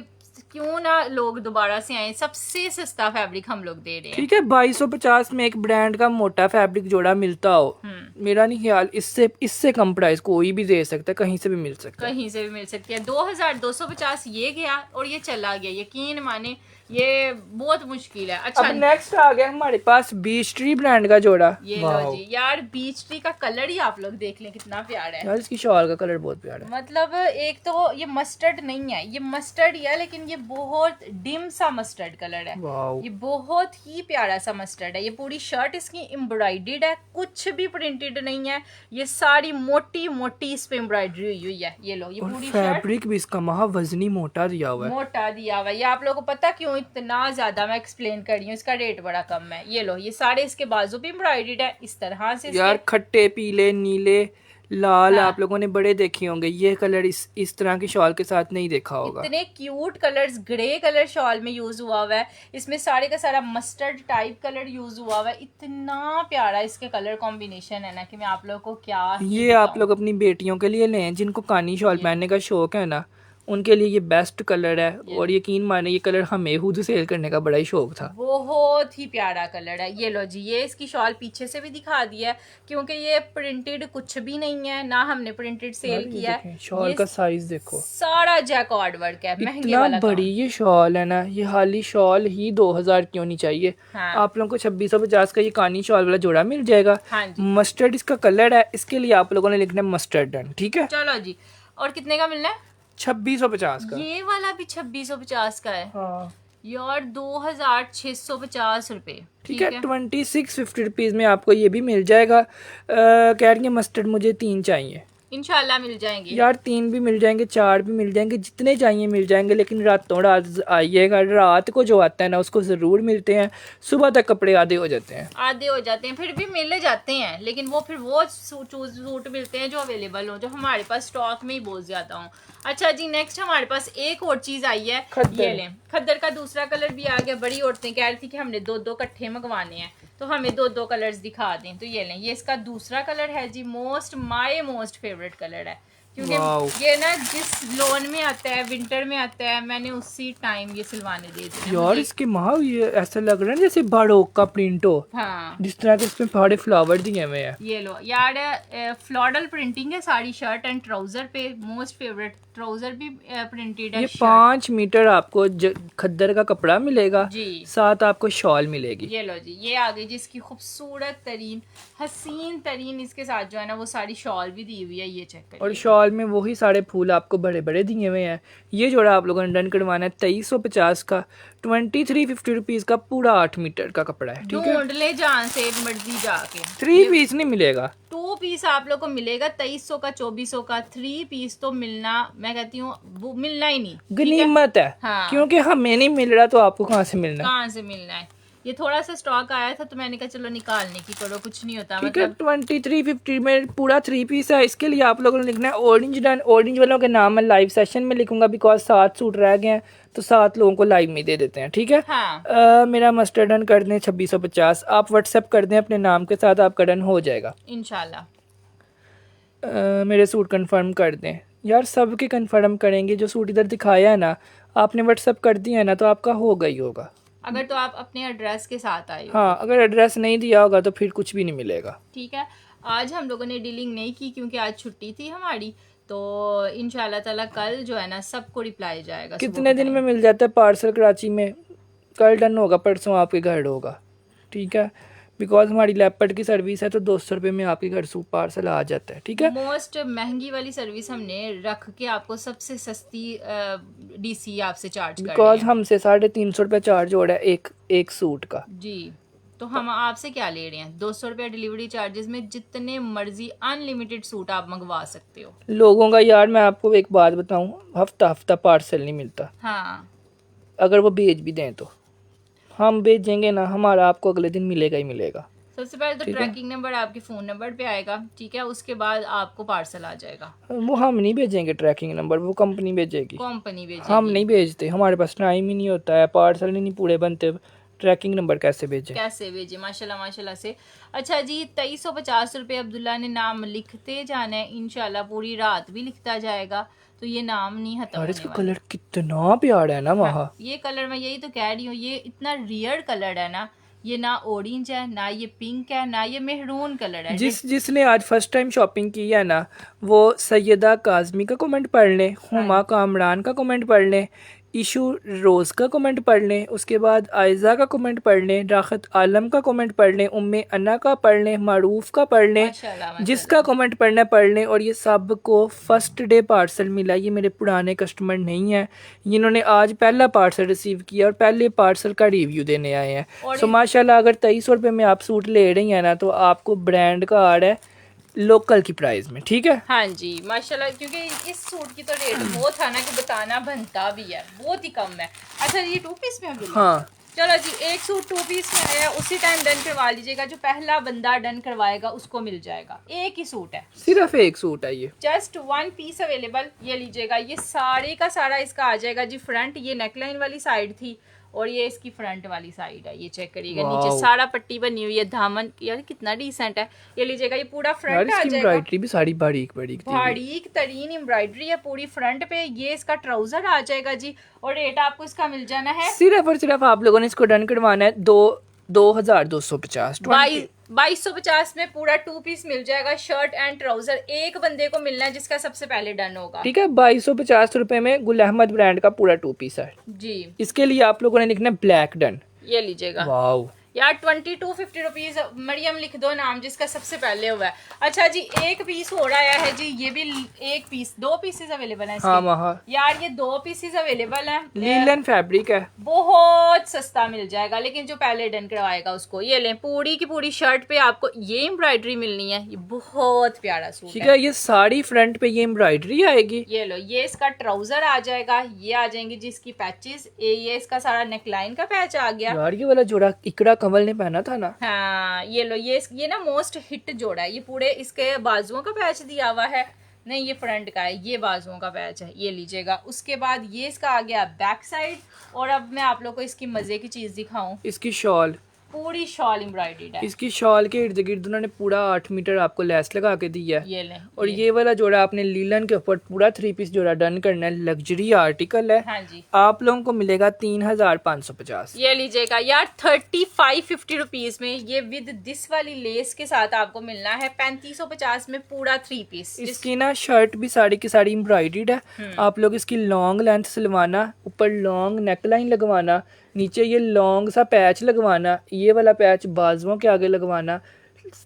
क्यों ना लोग दोबारा से आए। सबसे सस्ता फैब्रिक हम लोग दे रहे हैं। ठीक है, 2250 में एक ब्रांड का मोटा फैब्रिक जोड़ा मिलता हो, मेरा नहीं ख्याल इससे कम प्राइस कोई भी दे सकता है, कहीं से भी मिल सकता है। कहीं से भी मिल सकती है। 2250 ये गया और ये चला गया। यकीन माने ये बहुत मुश्किल है। अच्छा, अब नेक्स्ट आ गया हमारे पास बीच ट्री ब्रांड का जोड़ा। ये लो जी। यार बीच ट्री का कलर ही आप लोग देख लें कितना प्यारा है। यार इसकी शॉल का कलर बहुत प्यारा है। मतलब एक तो ये मस्टर्ड नहीं है, ये मस्टर्ड ही है, लेकिन ये बहुत डिम सा मस्टर्ड कलर है। वाओ, ये बहुत ही प्यारा सा मस्टर्ड है। ये पूरी शर्ट इसकी एम्ब्रॉयडर्ड है, कुछ भी प्रिंटेड नहीं है। ये सारी मोटी मोटी इस पे एम्ब्रॉयडरी हुई हुई है। ये लो, ये और पूरी शर्ट फैब्रिक भी इसका महा वजनी मोटा दिया हुआ है। मोटा दिया हुआ है। ये आप लोगों को पता क्यों इतना ज्यादा मैं एक्सप्लेन कर रही हूँ? इसका रेट बड़ा कम है। ये लो, ये सारे इसके बाजू भी एम्ब्रॉयडर्ड है इस तरह से। यार खट्टे पीले नीले लाल हाँ। आप लोगों ने बड़े देखे होंगे, ये कलर इस तरह की शॉल के साथ नहीं देखा होगा। इतने cute colours grey colour shawl में यूज हुआ हुआ है। इसमें सारे का सारा मस्टर्ड टाइप कलर यूज हुआ हुआ है। इतना प्यारा इसके कलर कॉम्बिनेशन है ना कि मैं आप लोगों को क्या ही ये आप लोग अपनी बेटियों के लिए लें जिनको कानी शॉल पहनने का शौक है ना, उनके लिए ये बेस्ट कलर है। और यकीन माने ये कलर हमें खुद सेल करने का बड़ा ही शौक था। बहुत ही प्यारा कलर है। ये लो जी, ये इसकी शॉल पीछे से भी दिखा दी है क्योंकि ये प्रिंटेड कुछ भी नहीं है, ना हमने प्रिंटेड सेल किया है। शॉल ये का साइज देखो, सारा जैकॉर्ड वर्क है, महंगे इतना वाला बड़ी ये शॉल है ना। ये हाली शॉल ही 2000 की होनी चाहिए। हाँ। आप लोगों को 2650 का ये कानी शॉल वाला जोड़ा मिल जाएगा। हाँ जी। मस्टर्ड इसका कलर है, इसके लिए आप लोगों ने लिखना है मस्टर्ड डन। ठीक है, चलो जी। और कितने का मिलना है? 2650 का। ये वाला भी 2650 का है। हाँ, यार 2650 रुपए। ठीक है, 2650 में आपको ये भी मिल जाएगा। कह रही है मस्टर्ड मुझे 3 चाहिए। इंशाल्लाह मिल जाएंगे यार 3 भी मिल जाएंगे, 4 भी मिल जाएंगे, जितने चाहिए मिल जाएंगे, लेकिन रातों रात आइएगा। रात को जो आता है ना उसको ज़रूर मिलते हैं, सुबह तक कपड़े आधे हो जाते हैं। आधे हो जाते हैं, फिर भी मिले जाते हैं, लेकिन वो फिर वो सूट मिलते हैं जो अवेलेबल हो, जो हमारे पास स्टॉक में ही बहुत ज्यादा हो। अच्छा जी, नेक्स्ट हमारे पास एक और चीज आई है, ये लें। खद्दर का दूसरा कलर भी आ गया। बड़ी औरतें कह रही थी कि हमने 2-2 इकट्ठे मंगवाने हैं, तो हमें 2-2 कलर्स दिखा दें, तो ये लें। ये इसका दूसरा कलर है जी, माय मोस्ट फेवरेट कलर है, क्योंकि ये ना जिस लोन में आता है, विंटर में आता है, मैंने उसी टाइम ये सिलवाने दे दी यार। इसके माँ ये ऐसा लग रहा है जैसे बाड़ोक का प्रिंट हो। हाँ, जिस तरह के इसमें बड़े फ्लावर दिए हुए हैं। ये लो यार, फ्लोरल प्रिंटिंग है सारी शर्ट एंड ट्राउजर पे। मोस्ट फेवरेट ट्राउजर भी प्रिंटेड है। ये 5 मीटर आपको खद्दर का कपड़ा मिलेगा जी, साथ आपको शॉल मिलेगी। ये लो जी, ये आ गई जिसकी खूबसूरत तरीन हसीन तरीन इसके साथ जो है ना वो सारी शॉल भी दी हुई है, ये चेक करिए। और शॉल में वही सारे फूल आपको बड़े बड़े दिए हुए हैं। ये जोड़ा आप लोगों ने डन करवाना है 2350 का, 2350 रुपीज का पूरा 8 मीटर का कपड़ा है। ठीक है, ढूंढ ले जान से मर्जी जाके। 3 पीस नहीं मिलेगा, 2 पीस आप लोग को मिलेगा 2300 का, 2400 का। 3 पीस तो मिलना, मैं कहती हूँ वो मिलना ही नहीं, गनीमत है। हाँ। क्योंकि हमें नहीं मिल रहा तो आपको कहाँ से मिलना है। कहाँ से मिलना है। ये थोड़ा सा स्टॉक आया था तो मैंने कहा चलो निकालने की करो, कुछ नहीं होता। ठीक है, 2350 में पूरा 3 पीस है। इसके लिए आप लोगों ने लिखना है ऑरेंज डन। ऑरेंज वालों के नाम मैं लाइव सेशन में लिखूंगा, बिकॉज 7 सूट रह गए हैं तो 7 लोगों को लाइव में दे देते हैं। ठीक है, हाँ। मेरा मस्टर्ड डन कर दें 2650। आप व्हाट्सएप कर दें अपने नाम के साथ, आपका डन हो जाएगा इंशाल्लाह। मेरे सूट कंफर्म कर दें यार, सबके कंफर्म करेंगे। जो सूट इधर दिखाया है ना, आपने व्हाट्सएप कर दिया है ना, तो आपका होगा ही होगा। अगर तो आप अपने एड्रेस के साथ आए हो। हाँ, अगर एड्रेस नहीं दिया होगा तो फिर कुछ भी नहीं मिलेगा। ठीक है, आज हम लोगों ने डीलिंग नहीं की क्योंकि आज छुट्टी थी हमारी, तो इंशाल्लाह ताला कल जो है ना सबको रिप्लाई जाएगा। कितने दिन में मिल जाता है पार्सल कराची में? कल डन होगा, परसों आपके घर होगा। ठीक है, बिकॉज हमारी लैपटॉप की सर्विस है तो 200 रुपये में आपके घर सूट पार्सल आ जाता है। ठीक है, मोस्ट महंगी वाली सर्विस हमने रख के आपको सबसे सस्ती डीसी आपसे चार्ज कर बिकॉज हमसे 350 रुपये चार्ज हो रहा है एक सूट का। जी, तो हम आपसे क्या ले रहे हैं? 200 रुपये डिलीवरी चार्जेस में जितने मर्जी अनलिमिटेड सूट आप मंगवा सकते हो। लोगों का यार मैं आपको एक बात बताऊं, हफ्ता पार्सल नहीं मिलता। हाँ, अगर वो भेज भी दें तो हम भेजेंगे ना, हमारा आपको अगले दिन मिलेगा ही मिलेगा। सबसे पहले तो ट्रैकिंग नंबर आपके फ़ोन नंबर पे आएगा। ठीक है, उसके बाद आपको पार्सल आ जाएगा। वो हम नहीं भेजेंगे ट्रैकिंग नंबर, वो कंपनी भेजेगी। कंपनी भेजेगी। हम नहीं भेजते, हमारे पास टाइम ही नहीं होता है, पार्सल ही नहीं पूरे बनते, ट्रैकिंग नंबर कैसे भेजें? माशाल्लाह माशाल्लाह से। अच्छा जी, 2350 रुपये अब्दुल्ला ने नाम लिखते जाना है, इंशाल्लाह पूरी रात भी लिखता जाएगा, तो ये नाम नहीं खत्म होने इसका वाला। कलर कितना प्यारा है ना वहाँ। ये कलर मैं यही तो कह रही हूँ, ये इतना रियर कलर है ना, ये ना ऑरेंज है, ना ये पिंक है, ना ये मेहरून कलर है। जिसने आज फर्स्ट टाइम शॉपिंग की है ना, वो सैयदा काजमी का कमेंट पढ़ लें, हुमा कामरान का कमेंट पढ़ लें, इशू रोज़ का कमेंट पढ़ लें, उसके बाद आयज़ा का कमेंट पढ़ लें, राहत आलम का कमेंट पढ़ लें, उम्मे अन्ना का पढ़ लें, मारूफ का पढ़ लें, जिसका कमेंट पढ़ना पढ़ लें। और ये सब को फर्स्ट डे पार्सल मिला। ये मेरे पुराने कस्टमर नहीं हैं, इन्होंने आज पहला पार्सल रिसीव किया और पहले पार्सल का रिव्यू देने आए हैं। सो माशाल्लाह, अगर 2300 रुपये में आप सूट ले रही हैं ना, तो आपको ब्रांड का आ रहा है लोकल की प्राइस में। ठीक है, हाँ जी माशाल्लाह, क्योंकि इस सूट की तो रेट बहुत था ना कि बताना बनता भी है, बहुत ही कम है। अच्छा, ये 2 पीस में है। हाँ चलो जी, एक सूट 2 पीस में आया, उसी टाइम डन करवा लीजिएगा। जो पहला बंदा डन करवाएगा उसको मिल जाएगा। एक ही सूट है, सिर्फ एक सूट है, ये जस्ट 1 पीस अवेलेबल। ये लीजिएगा, ये सारे का सारा इसका आ जाएगा जी फ्रंट। ये नेकलाइन वाली साइड थी और ये इसकी फ्रंट वाली साइड है। ये चेक करिएगा, नीचे सारा पट्टी बनी हुई है, दामन यार कितना डिसेंट है। ये लीजिएगा, ये पूरा फ्रंट आ जाएगा। एम्ब्रॉयडरी भी सारी बारीक तरीन एम्ब्रॉयडरी है पूरी फ्रंट पे। ये इसका ट्राउजर आ जाएगा जी, और रेट आपको इसका मिल जाना है सिर्फ और सिर्फ आप लोगों ने इसको डन करवाना है 2250। 2250 में पूरा 2 पीस मिल जाएगा, शर्ट एंड ट्राउजर। एक बंदे को मिलना है जिसका सबसे पहले डन होगा। ठीक है, 2250 रुपए में गुल अहमद ब्रांड का पूरा 2 पीस है जी। इसके लिए आप लोगों ने लिखना है ब्लैक डन। ये लीजिएगा, वाओ, यार 2250 रुपीज। मरियम लिख दो नाम जिसका सबसे पहले हुआ है। अच्छा जी, एक पीस हो रहा है जी, ये भी एक पीस, 2 पीसेस अवेलेबल है हाँ यार, ये 2 पीसेस अवेलेबल है। लीलन फैब्रिक है, बहुत सस्ता मिल जाएगा, लेकिन जो पहले डन करवाएगा उसको। ये लें, पूरी की पूरी शर्ट पे आपको ये एम्ब्रॉयडरी मिलनी है। ये बहुत प्यारा सूट ठीक है। ये साड़ी फ्रंट पे ये एम्ब्रॉयडरी आएगी। ये लो, ये इसका ट्राउजर आ जाएगा, ये आ जाएंगी जिसकी पैचेस, ये इसका सारा नेकलाइन का पैच आ गया। यार ये वाला जोड़ा इकरा कमल ने पहना था ना। हाँ ये लो, ये ना मोस्ट हिट जोड़ा है। ये पूरे इसके बाजुओं का पैच दिया हुआ है, नहीं ये फ्रंट का है, ये बाजुओं का पैच है, ये लीजिएगा। उसके बाद ये इसका आ गया बैक साइड। और अब मैं आप लोग को इसकी मजे की चीज दिखाऊं, इसकी शॉल, पूरी शॉल एम्ब्रॉयडर्ड है। इसकी शॉल के इर्द गिर्द उन्होंने पूरा 8 मीटर आपको लेस लगा के दी है। ये लें, और ये वाला जोड़ा आपने लीलन के ऊपर पूरा 3 पीस जोड़ा डन करना है, लग्जरी आर्टिकल है। हाँ जी, आप लोगों को मिलेगा 3550। ये लीजिएगा यार 3550 रुपीज में। ये विद दिस वाली लेस के साथ आपको मिलना है 3550 में, पूरा 3 पीस। इसकी ना शर्ट भी साड़ी की साड़ी एम्ब्रॉयडर्ड है। आप लोग इसकी लॉन्ग लेंथ सिलवाना, ऊपर लॉन्ग नेकलाइन लगवाना, नीचे ये लॉन्ग सा पैच लगवाना, ये वाला पैच बाजुओं के आगे लगवाना।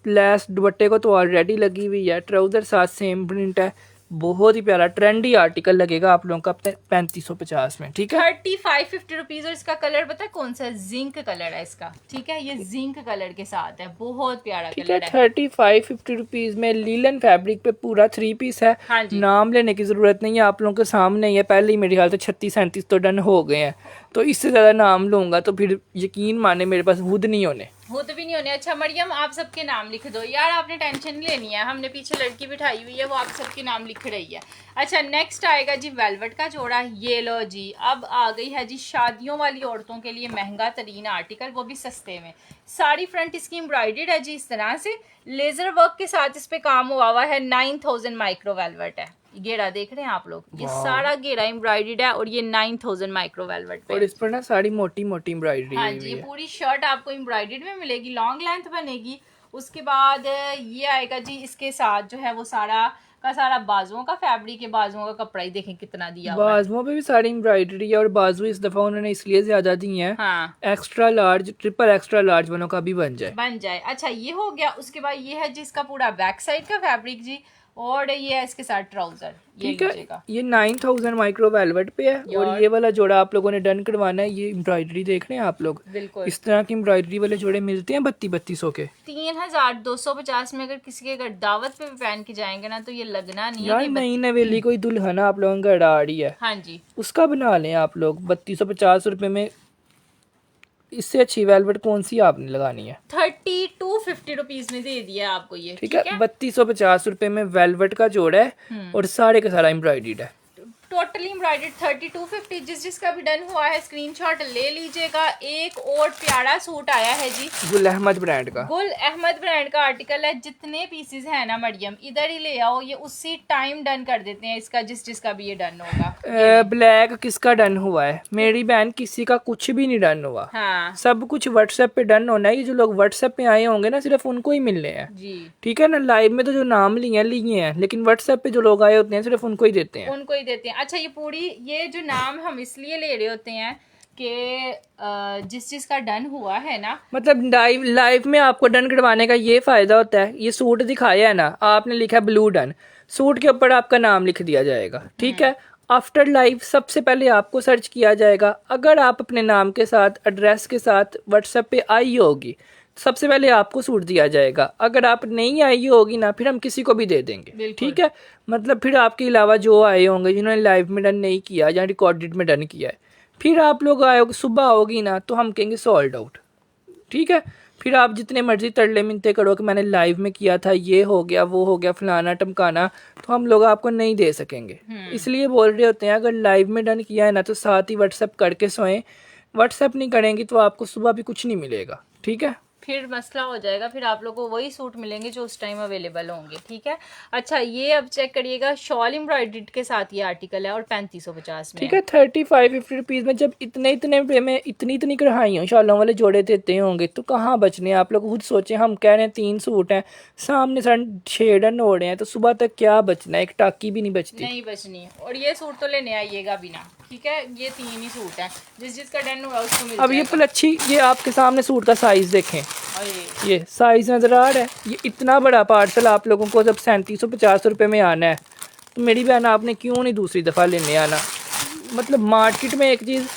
लेस दुपट्टे को तो ऑलरेडी लगी हुई है, ट्राउजर साथ सेम प्रिंट है। बहुत ही प्यारा ट्रेंडी आर्टिकल लगेगा आप लोगों का 3550 में। ठीक है, 3550 रुपीज। और इसका कलर पता है कौन सा है? जिंक कलर है इसका। ठीक है, ये जिंक कलर के साथ है, बहुत प्यारा ठीक है। कलर है। 3550 रुपीज में लीलन फैब्रिक पे पूरा 3 पीस है। हाँ जी, नाम लेने की जरूरत नहीं है, आप लोगों के सामने ही है। पहले ही मेरे ख्याल से 36-37 तो डन हो गए हैं, तो इससे ज्यादा नाम लूंगा तो फिर यकीन माने मेरे पास वुड नहीं होने, खुद भी नहीं होने। अच्छा मरियम, आप सबके नाम लिख दो यार, आपने टेंशन नहीं लेनी है। हमने पीछे लड़की बिठाई हुई है, वो आप सबके नाम लिख रही है। अच्छा, नेक्स्ट आएगा जी वेलवेट का जोड़ा। ये लो जी, अब आ गई है जी शादियों वाली औरतों के लिए महंगा तरीन आर्टिकल, वो भी सस्ते में। साड़ी फ्रंट इसकी एम्ब्रॉयडर्ड है जी, इस तरह से लेजर वर्क के साथ इस पे काम हुआ है। 9000 माइक्रो वेलवेट है। घेरा देख रहे हैं आप लोग, ये सारा घेरा एम्ब्रॉयडर्ड है, और ये 9000 माइक्रो वेलवेट पे। और इस पर ना साड़ी मोटी मोटी एम्ब्रॉयडरी हाँ हुई जी, है। पूरी शर्ट आपको एम्ब्रॉयडर्ड में मिलेगी, लॉन्ग लेंथ बनेगी। उसके बाद ये आएगा जी, इसके साथ जो है वो सारा का सारा बाजुओं का फैब्रिक है, बाजुओं का कपड़ा ही देखें कितना दिया हुआ है। बाजुओं पे भी साड़ी एम्ब्रॉयडरी है, और बाजू इस दफा उन्होंने इसलिए ज्यादा दी हैं, हाँ, extra large, triple extra large वालों का भी बन जाए। अच्छा ये हो गया। उसके बाद ये है जिसका पूरा बैक साइड का फैब्रिक जी, और ये है इसके साथ ट्राउजर। ये ठीक है, लीजिएगा, ये 9000 माइक्रो वेलवेट पे है। और ये वाला जोड़ा आप लोगों ने डन करवाना है। ये एम्ब्रॉयडरी देख रहे हैं आप लोग, बिल्कुल इस तरह की एम्ब्रॉयडरी वाले जोड़े मिलते हैं 3200 के। 3250 में। अगर किसी के घर दावत पे भी पहन के जाएंगे ना, तो ये लगना नहीं यार है कि नई नवेली कोई दुल्हन आप लोगों का अड़ा रही है, हाँ जी, उसका बना लें आप लोग 3250 रुपए में। इससे अच्छी वेलवेट कौन सी आपने लगानी है? 3250 रुपीज में दे दिया आपको ये। ठीक है, 3250 रुपए में वेलवेट का जोड़ा है, और सारे का सारा एम्ब्रॉयडर्ड है। Totally embroidered 3250। जिसका भी डन हुआ है स्क्रीनशॉट ले लीजिएगा। एक और प्यारा सूट आया है जी, गुल अहमद ब्रांड का। गुल अहमद ब्रांड का आर्टिकल है। जितने पीसेस है ना मरियम, इधर ही ले आओ, ये उसी टाइम डन कर देते हैं इसका, जिसका भी ये डन होगा। ब्लैक किसका डन हुआ है? मेरी बहन किसी का कुछ भी नहीं डन हुआ। हाँ सब कुछ व्हाट्सएप पे डन होना है। ये जो लोग व्हाट्सएप पे आए होंगे ना, सिर्फ उनको ही मिलने हैं। जी, ठीक है ना, लाइव में तो जो नाम लिए हैं, लेकिन व्हाट्सएप पे जो लोग आए होते हैं सिर्फ उनको ही देते हैं, उनको ही देते हैं। अच्छा, ये पूरी ये जो नाम हम इसलिए ले रहे होते हैं कि जिसका डन हुआ है ना, मतलब लाइव में आपको डन करवाने का ये फायदा होता है। ये सूट दिखाया है ना, आपने लिखा ब्लू डन, सूट के ऊपर आपका नाम लिख दिया जाएगा। ठीक है, आफ्टर लाइव सबसे पहले आपको सर्च किया जाएगा। अगर आप अपने नाम के साथ, एड्रेस के साथ व्हाट्सएप पे आई होगी, सबसे पहले आपको सूट दिया जाएगा। अगर आप नहीं आई होगी ना, फिर हम किसी को भी दे देंगे। ठीक है, मतलब फिर आपके अलावा जो आए होंगे जिन्होंने लाइव में डन नहीं किया या रिकॉर्डेड में डन किया है, फिर आप लोग आए सुबह होगी ना, तो हम कहेंगे सोल्ड आउट। ठीक है, फिर आप जितने मर्जी तरले मिनते करो कि मैंने लाइव में किया था, ये हो गया, वो हो गया, फलाना टमकाना, तो हम लोग आपको नहीं दे सकेंगे। इसलिए बोल रहे होते हैं, अगर लाइव में डन किया है ना, तो साथ ही व्हाट्सएप करके सोएं। व्हाट्सएप नहीं करेंगी तो आपको सुबह भी कुछ नहीं मिलेगा। ठीक है, फिर मसला हो जाएगा, फिर आप लोगों को वही सूट मिलेंगे जो उस टाइम अवेलेबल होंगे। ठीक है, अच्छा ये अब चेक करिएगा, शॉल एम्ब्रॉयडर्ड के साथ ये आर्टिकल है और 3550 में ठीक है। 35-50 में जब इतने इतने रुपये में इतनी इतनी कढ़ाइयों शालों वाले जोड़े देते होंगे तो कहाँ बचने हैं। आप लोग खुद सोचें, हम कह रहे हैं 3 सूट हैं, सामने शेड एंड ओढ़े हैं, तो सुबह तक क्या बचना है, एक टाकी भी नहीं बचती। नहीं बचनी। और ये सूट तो लेने आइएगा बिना, ठीक है, ये 3 ही सूट हैं, जिसका डन हुआ उसको मिल अब ये जाएगा। पलच्छी, ये आपके सामने सूट का साइज देखें, और ये साइज नजर आ रहा है। ये इतना बड़ा पार्सल आप लोगों को जब 3750 रुपये में आना है तो मेरी बहन आपने क्यों नहीं दूसरी दफ़ा लेने आना। मतलब मार्केट में एक चीज़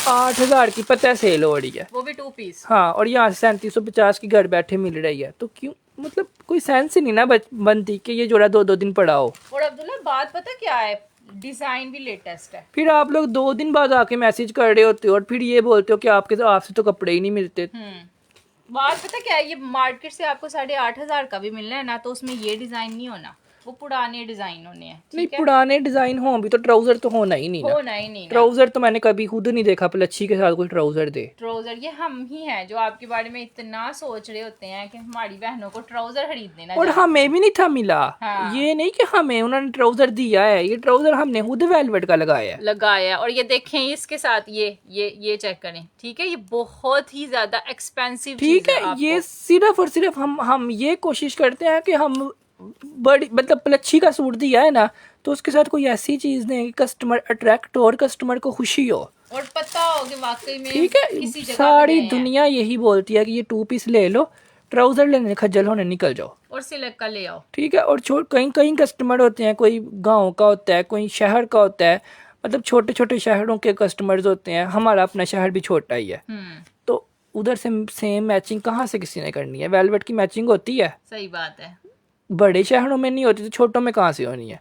8000 की पता है सेल हो रही है, वो भी 2 पीस। हाँ, और यहाँ से 3750 की घर बैठे मिल रही है, तो क्यों, मतलब कोई सेंस ही नहीं ना बनती कि ये जोड़ा 2-2 दिन पड़ा हो। और अब्दुल्ला बात पता क्या है, डिजाइन भी लेटेस्ट है। फिर आप लोग 2 दिन बाद आके मैसेज कर रहे होते हो और फिर ये बोलते हो कि आपसे तो कपड़े ही नहीं मिलते। बात पता क्या है, ये मार्केट से आपको 8500 का भी मिलना है ना, तो उसमें ये डिजाइन नहीं होना, वो पुराने डिजाइन होने हैं। नहीं, पुराने डिजाइन हो भी तो ट्राउजर तो होना ही नहीं ना। होना ही नहीं ना। ट्राउजर तो मैंने कभी खुद नहीं देखा पलच्छी के साथ कोई ट्राउजर दे। ट्राउजर ये हम ही हैं जो आपके बारे में इतना सोच रहे होते हैं कि हमारी बहनों को ट्राउजर खरीद देना और चाहिए। हमें भी नहीं था मिला। हाँ। ये नहीं कि हमें उन्होंने ट्राउजर दिया है, ये ट्राउजर हमने खुद वेलवेट का लगाया है। और ये देखें इसके साथ ये चेक करें, ठीक है, ये बहुत ही ज्यादा एक्सपेंसिव ठीक है, ये सिर्फ और सिर्फ हम ये कोशिश करते हैं कि हम बड़ी मतलब पलच्छी का सूट दिया है ना, तो उसके साथ कोई ऐसी चीज दें कि कस्टमर अट्रैक्ट हो और कस्टमर को खुशी हो। और पता हो कि वाकई में ठीक है, किसी जगह सारी दुनिया यही बोलती है कि ये 2 पीस ले लो, ट्राउजर लेने खज्जल होने निकल जाओ और सिलेक्ट का ले आओ। ठीक है। और कई कई कस्टमर होते हैं, कोई गांव का होता है, कोई शहर का होता है, मतलब छोटे छोटे शहरों के कस्टमर्स होते हैं। हमारा अपना शहर भी छोटा ही है, तो उधर से सेम मैचिंग कहाँ से किसी ने करनी है। वेलवेट की मैचिंग होती है, सही बात है, बड़े शहरों में नहीं होती तो छोटों में कहाँ से होनी है।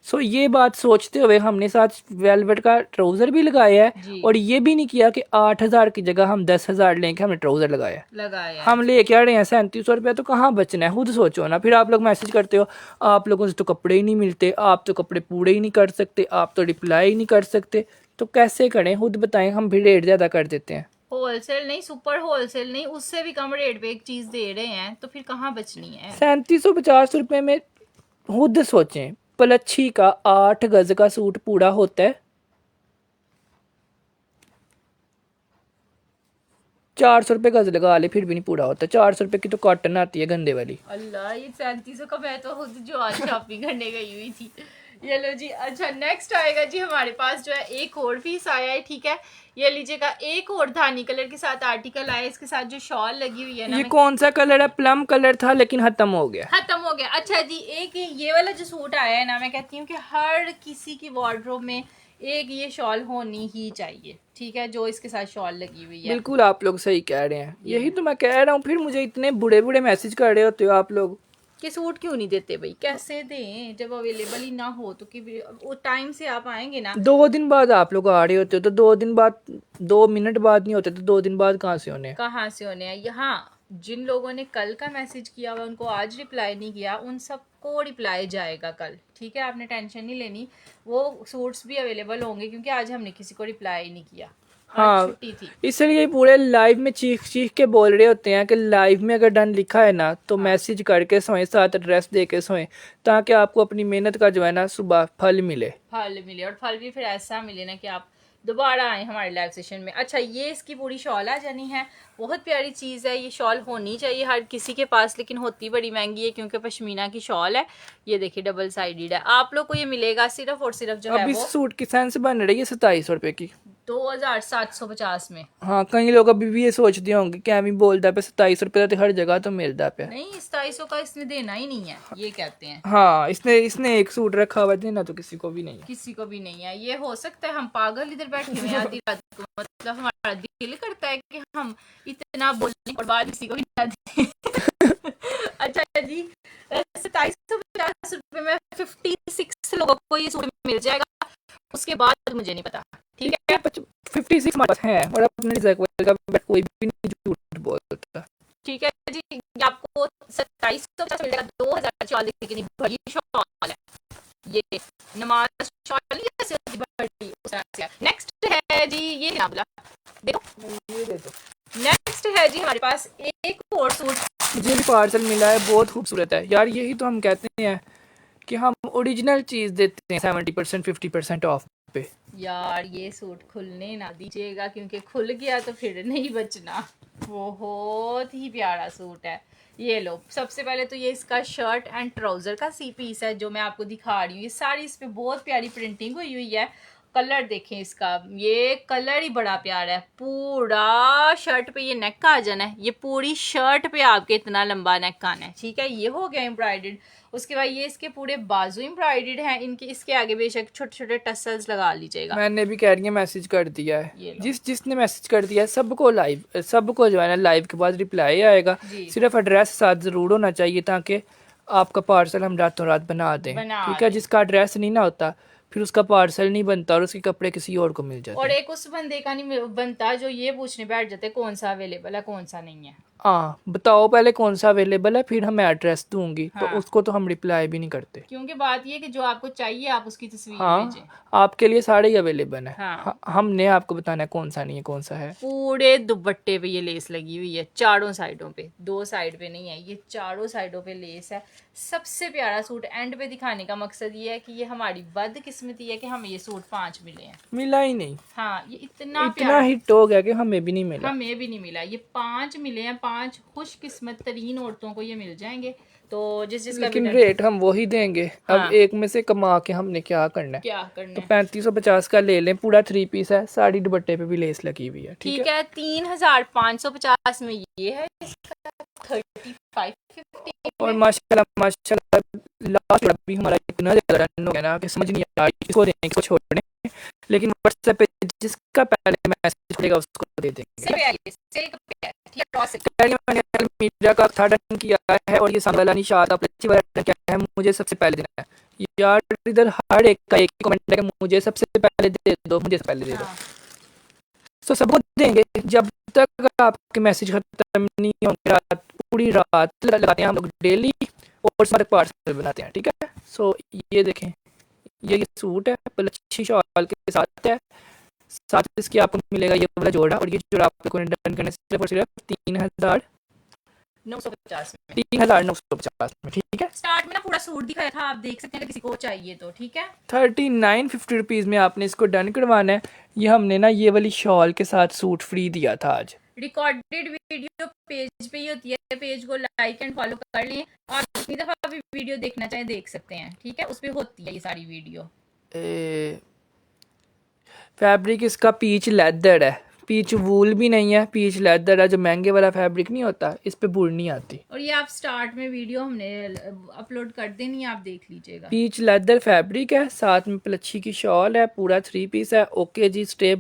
सो ये बात सोचते हुए हमने साथ वेलवेट का ट्राउजर भी लगाया है, और ये भी नहीं किया कि 8000 की जगह हम 10,000 लेके हमने ट्राउजर लगाया। हम लेके आ रहे हैं 3700 रुपया, तो कहाँ बचना है, खुद सोचो ना। फिर आप लोग मैसेज करते हो आप लोगों से तो कपड़े ही नहीं मिलते, आप तो कपड़े पूरे ही नहीं कर सकते, आप तो रिप्लाई ही नहीं कर सकते, तो कैसे करें खुद बताएं। हम भी रेट ज़्यादा कर देते हैं, होलसेल नहीं, सुपर होलसेल नहीं, उससे भी कम रेट पे एक चीज दे रहे हैं, तो फिर कहाँ बचनी है। 3750 रुपये में खुद सोचें, पलच्छी का 8 गज का सूट पूरा होता है 400 रुपये गज लगा ले, फिर भी नहीं पूरा होता। 400 रुपये की तो कॉटन आती है गंदे वाली। अल्लाह, ये 3700 का मैं तो खुद जो आज शॉपिंग करने गई हुई थी। ये लो जी। अच्छा नेक्स्ट आएगा जी हमारे पास जो है एक और पीस आया है, ठीक है, ये लीजिएगा, एक और धानी कलर के साथ आर्टिकल आया, इसके साथ जो शॉल लगी हुई है ना। ये कौन सा कलर है? प्लम कलर था लेकिन खत्म हो गया। अच्छा जी, एक ये वाला जो सूट आया है ना, मैं कहती हूँ कि हर किसी की वार्डरोब में एक ये शॉल होनी ही चाहिए, ठीक है, जो इसके साथ शॉल लगी हुई है। बिल्कुल आप लोग सही कह रहे हैं, यही तो मैं कह रहा हूँ। फिर मुझे इतने बुढ़े बुढ़े मैसेज कर रहे होते हो आप लोग कि सूट क्यों नहीं देते भाई, कैसे दें जब अवेलेबल ही ना हो, तो कि वो टाइम से आप आएंगे ना। 2 दिन बाद आप लोग आ रहे होते हो, तो 2 दिन बाद 2 मिनट बाद नहीं होते, तो 2 दिन बाद कहाँ से होने हैं। यहाँ जिन लोगों ने कल का मैसेज किया हुआ उनको आज रिप्लाई नहीं किया, उन सबको रिप्लाई जाएगा कल, ठीक है, आपने टेंशन नहीं लेनी, वो सूट्स भी अवेलेबल होंगे, क्योंकि आज हमने किसी को रिप्लाई नहीं किया। हाँ, छुट्टी थी, इसलिए पूरे लाइव में चीख चीख के बोल रहे होते हैं कि लाइव में अगर डन लिखा है ना तो मैसेज करके सोएं, साथ एड्रेस दे के सोएं, ताकि आपको अपनी मेहनत का जो है ना सुबह फल मिले। और फल भी फिर ऐसा मिले ना कि आप दोबारा आए हमारे लाइव सेशन में। अच्छा, ये इसकी पूरी शॉल आ जानी है, बहुत प्यारी चीज़ है, ये शॉल होनी चाहिए हर किसी के पास, लेकिन होती बड़ी महंगी है क्योंकि पश्मीना की शॉल है। ये देखिए डबल साइडेड है, आप लोग को ये मिलेगा सिर्फ और सिर्फ जो है अब वो इस सूट की सेंस बन रही है 2700 रुपए की 2750 में। हाँ, कई लोग अभी भी ये सोचते होंगे कि हमें बोलता पे 2700 रुपये तो हर जगह तो मिलता पे। नहीं, 2700 का इसने देना ही नहीं है, ये कहते हैं। हाँ, इसने एक सूट रखा हुआ, देना तो किसी को भी नहीं है। किसी को भी नहीं है। ये हो सकता है हम पागल इधर बैठे हुए हैं आधी रात को, मतलब हमारा दिल करता है कि हम इतना बोलें और बाद किसी को भी ना दें। अच्छा जी, 2750 रुपये में 56 लोगों को ये सूट मिल जाएगा, उसके बाद मुझे नहीं पता, ठीक है। 56 हमारे पास है, और अपने कोई भी नहीं झूठ बोलता, ठीक है जी। आपको 2750 मिल जाएगा, 2040 की बड़ी शॉल है ये, नमाज शॉल जैसे बड़ी उस तरह से। नेक्स्ट है जी, ये ना बोला, देखो ये दे दो। नेक्स्ट नेक्स्ट है जी हमारे पास एक और सूट। मुझे भी पार्सल मिला है, बहुत खूबसूरत है यार। यही तो हम कहते हैं कि हम ओरिजिनल चीज़ देते हैं 70% 50% ऑफ पे। यार ये सूट खुलने ना दीजिएगा, क्योंकि खुल गया तो फिर नहीं बचना। बहुत ही प्यारा सूट है। ये लो, सबसे पहले तो ये इसका शर्ट एंड ट्राउजर का सी पीस है जो मैं आपको दिखा रही हूँ। ये सारी इस पे बहुत प्यारी प्रिंटिंग हुई है। कलर देखें इसका, ये कलर ही बड़ा प्यारा है। पूरा शर्ट पे ये नेक आ जाना है, ये पूरी शर्ट पे आपके इतना लंबा नेक आना है, ठीक है। ये हो गया एम्ब्रॉयडर्ड। उसके बाद ये इसके पूरे बाजू एम्ब्रॉयडर्ड हैं, इनके इसके आगे बेशक छोटे छोटे टसल्स लगा लीजिएगा। मैंने भी कह रही है मैसेज कर दिया ये है, लो। जिसने मैसेज कर दिया है सबको जो है ना लाइव के बाद रिप्लाई आएगा। जी। सिर्फ एड्रेस साथ ज़रूर होना चाहिए ताकि आपका पार्सल हम रातों रात बना दें, ठीक है। जिसका एड्रेस नहीं ना होता फिर उसका पार्सल नहीं बनता और उसके कपड़े किसी और को मिल जाते और हैं। एक उस बंदे का नहीं बनता जो ये पूछने बैठ जाते कौन सा अवेलेबल है कौन सा नहीं है। हाँ बताओ पहले कौन सा अवेलेबल है, फिर मैं एड्रेस दूंगी। तो हाँ। उसको तो हम रिप्लाई भी नहीं करते। क्योंकि बात ये कि जो आपको चाहिए आप उसकी तस्वीर भेजें। हाँ आपके लिए सारे ही अवेलेबल है। हाँ। हमने आपको बताना है कौन सा नहीं है कौन सा है। पूरे दुपट्टे पे ये लेस लगी हुई है, चारों साइडों पे, दो साइड पे नहीं है, ये चारों साइडों पे लेस है। सबसे प्यारा सूट एंड पे दिखाने का मकसद ये है कि ये हमारी बदकिस्मती है कि हमें ये सूट 5 मिले हैं। मिला ही नहीं। हाँ, ये इतना इतना हिट हो गया कि हमें भी नहीं मिला। हमें भी नहीं मिला। ये 5 मिले हैं, 5 खुशकिस्मत तरीन औरतों को ये मिल जाएंगे। तो जिसका लेकिन रेट हम वही देंगे। हाँ। अब एक में से कमा के हमने क्या करना है। क्या करना तो है? 3550 का ले लें, पूरा 3 पीस है, साड़ी दुपट्टे पे भी लेस लगी हुई है, ठीक है। 3550 में ये है, इसका 3550। और माशाल्लाह माशाल्लाह लास्ट भी हमारा इतना ज़्यादा रन हो गया ना कि समझ नहीं आ रही इसको दें इसको छोड़ने। लेकिन व्हाट्सएप पे जिसका पहले मैसेज करेगा उसको दे देंगे। मैंने मीडिया का था डन किया है और ये सांगला निशात आपने अच्छी बात डन किया है, मुझे सबसे पहले देना है। यार इधर हर एक का एक कमेंट है कि मुझे सबसे पहले दे दो, मुझे सबसे पहले दे दो। तो सबको देंगे जब तक आपके मैसेज खत्म नहीं होंगे। रात पूरी रात लगाते हैं हम लोग डेली और सारे पार्सल बनाते हैं, ठीक है। सो ये देखें, ये सूट है अच्छी शॉल के साथ है, साथ इसकी आपको मिलेगा ये वाला जोड़ा। और ये जोड़ा आपको डन करने सिर्फ और सिर्फ 3950 में। 3950 में, ठीक है। स्टार्ट में ना पूरा सूट दिखाया था, आप देख सकते हैं किसी को चाहिए तो, ठीक है। 3950 रुपीज़ में आपने इसको डन करवाना है। ये हमने ना ये वाली शॉल के साथ सूट फ्री दिया था आज। रिकॉर्डेड वीडियो पेज पे ही होती है, पेज को लाइक एंड फॉलो कर लिए। आप जितनी दफा भी वीडियो देखना चाहें देख सकते हैं, ठीक है। उस पे होती है ये सारी वीडियो। फैब्रिक इसका पीच लेदर है, पीच वूल भी नहीं है, पीच लेदर है। जो महंगे वाला फैब्रिक नहीं होता इस पे बुर नहीं आती। और ये आप स्टार्ट में वीडियो हमने अपलोड कर देनी है, आप देख लीजिएगा। पीच लेदर फैब्रिक है, साथ में पलच्छी की शॉल है, पूरा 3 पीस है। ओके जी, स्टे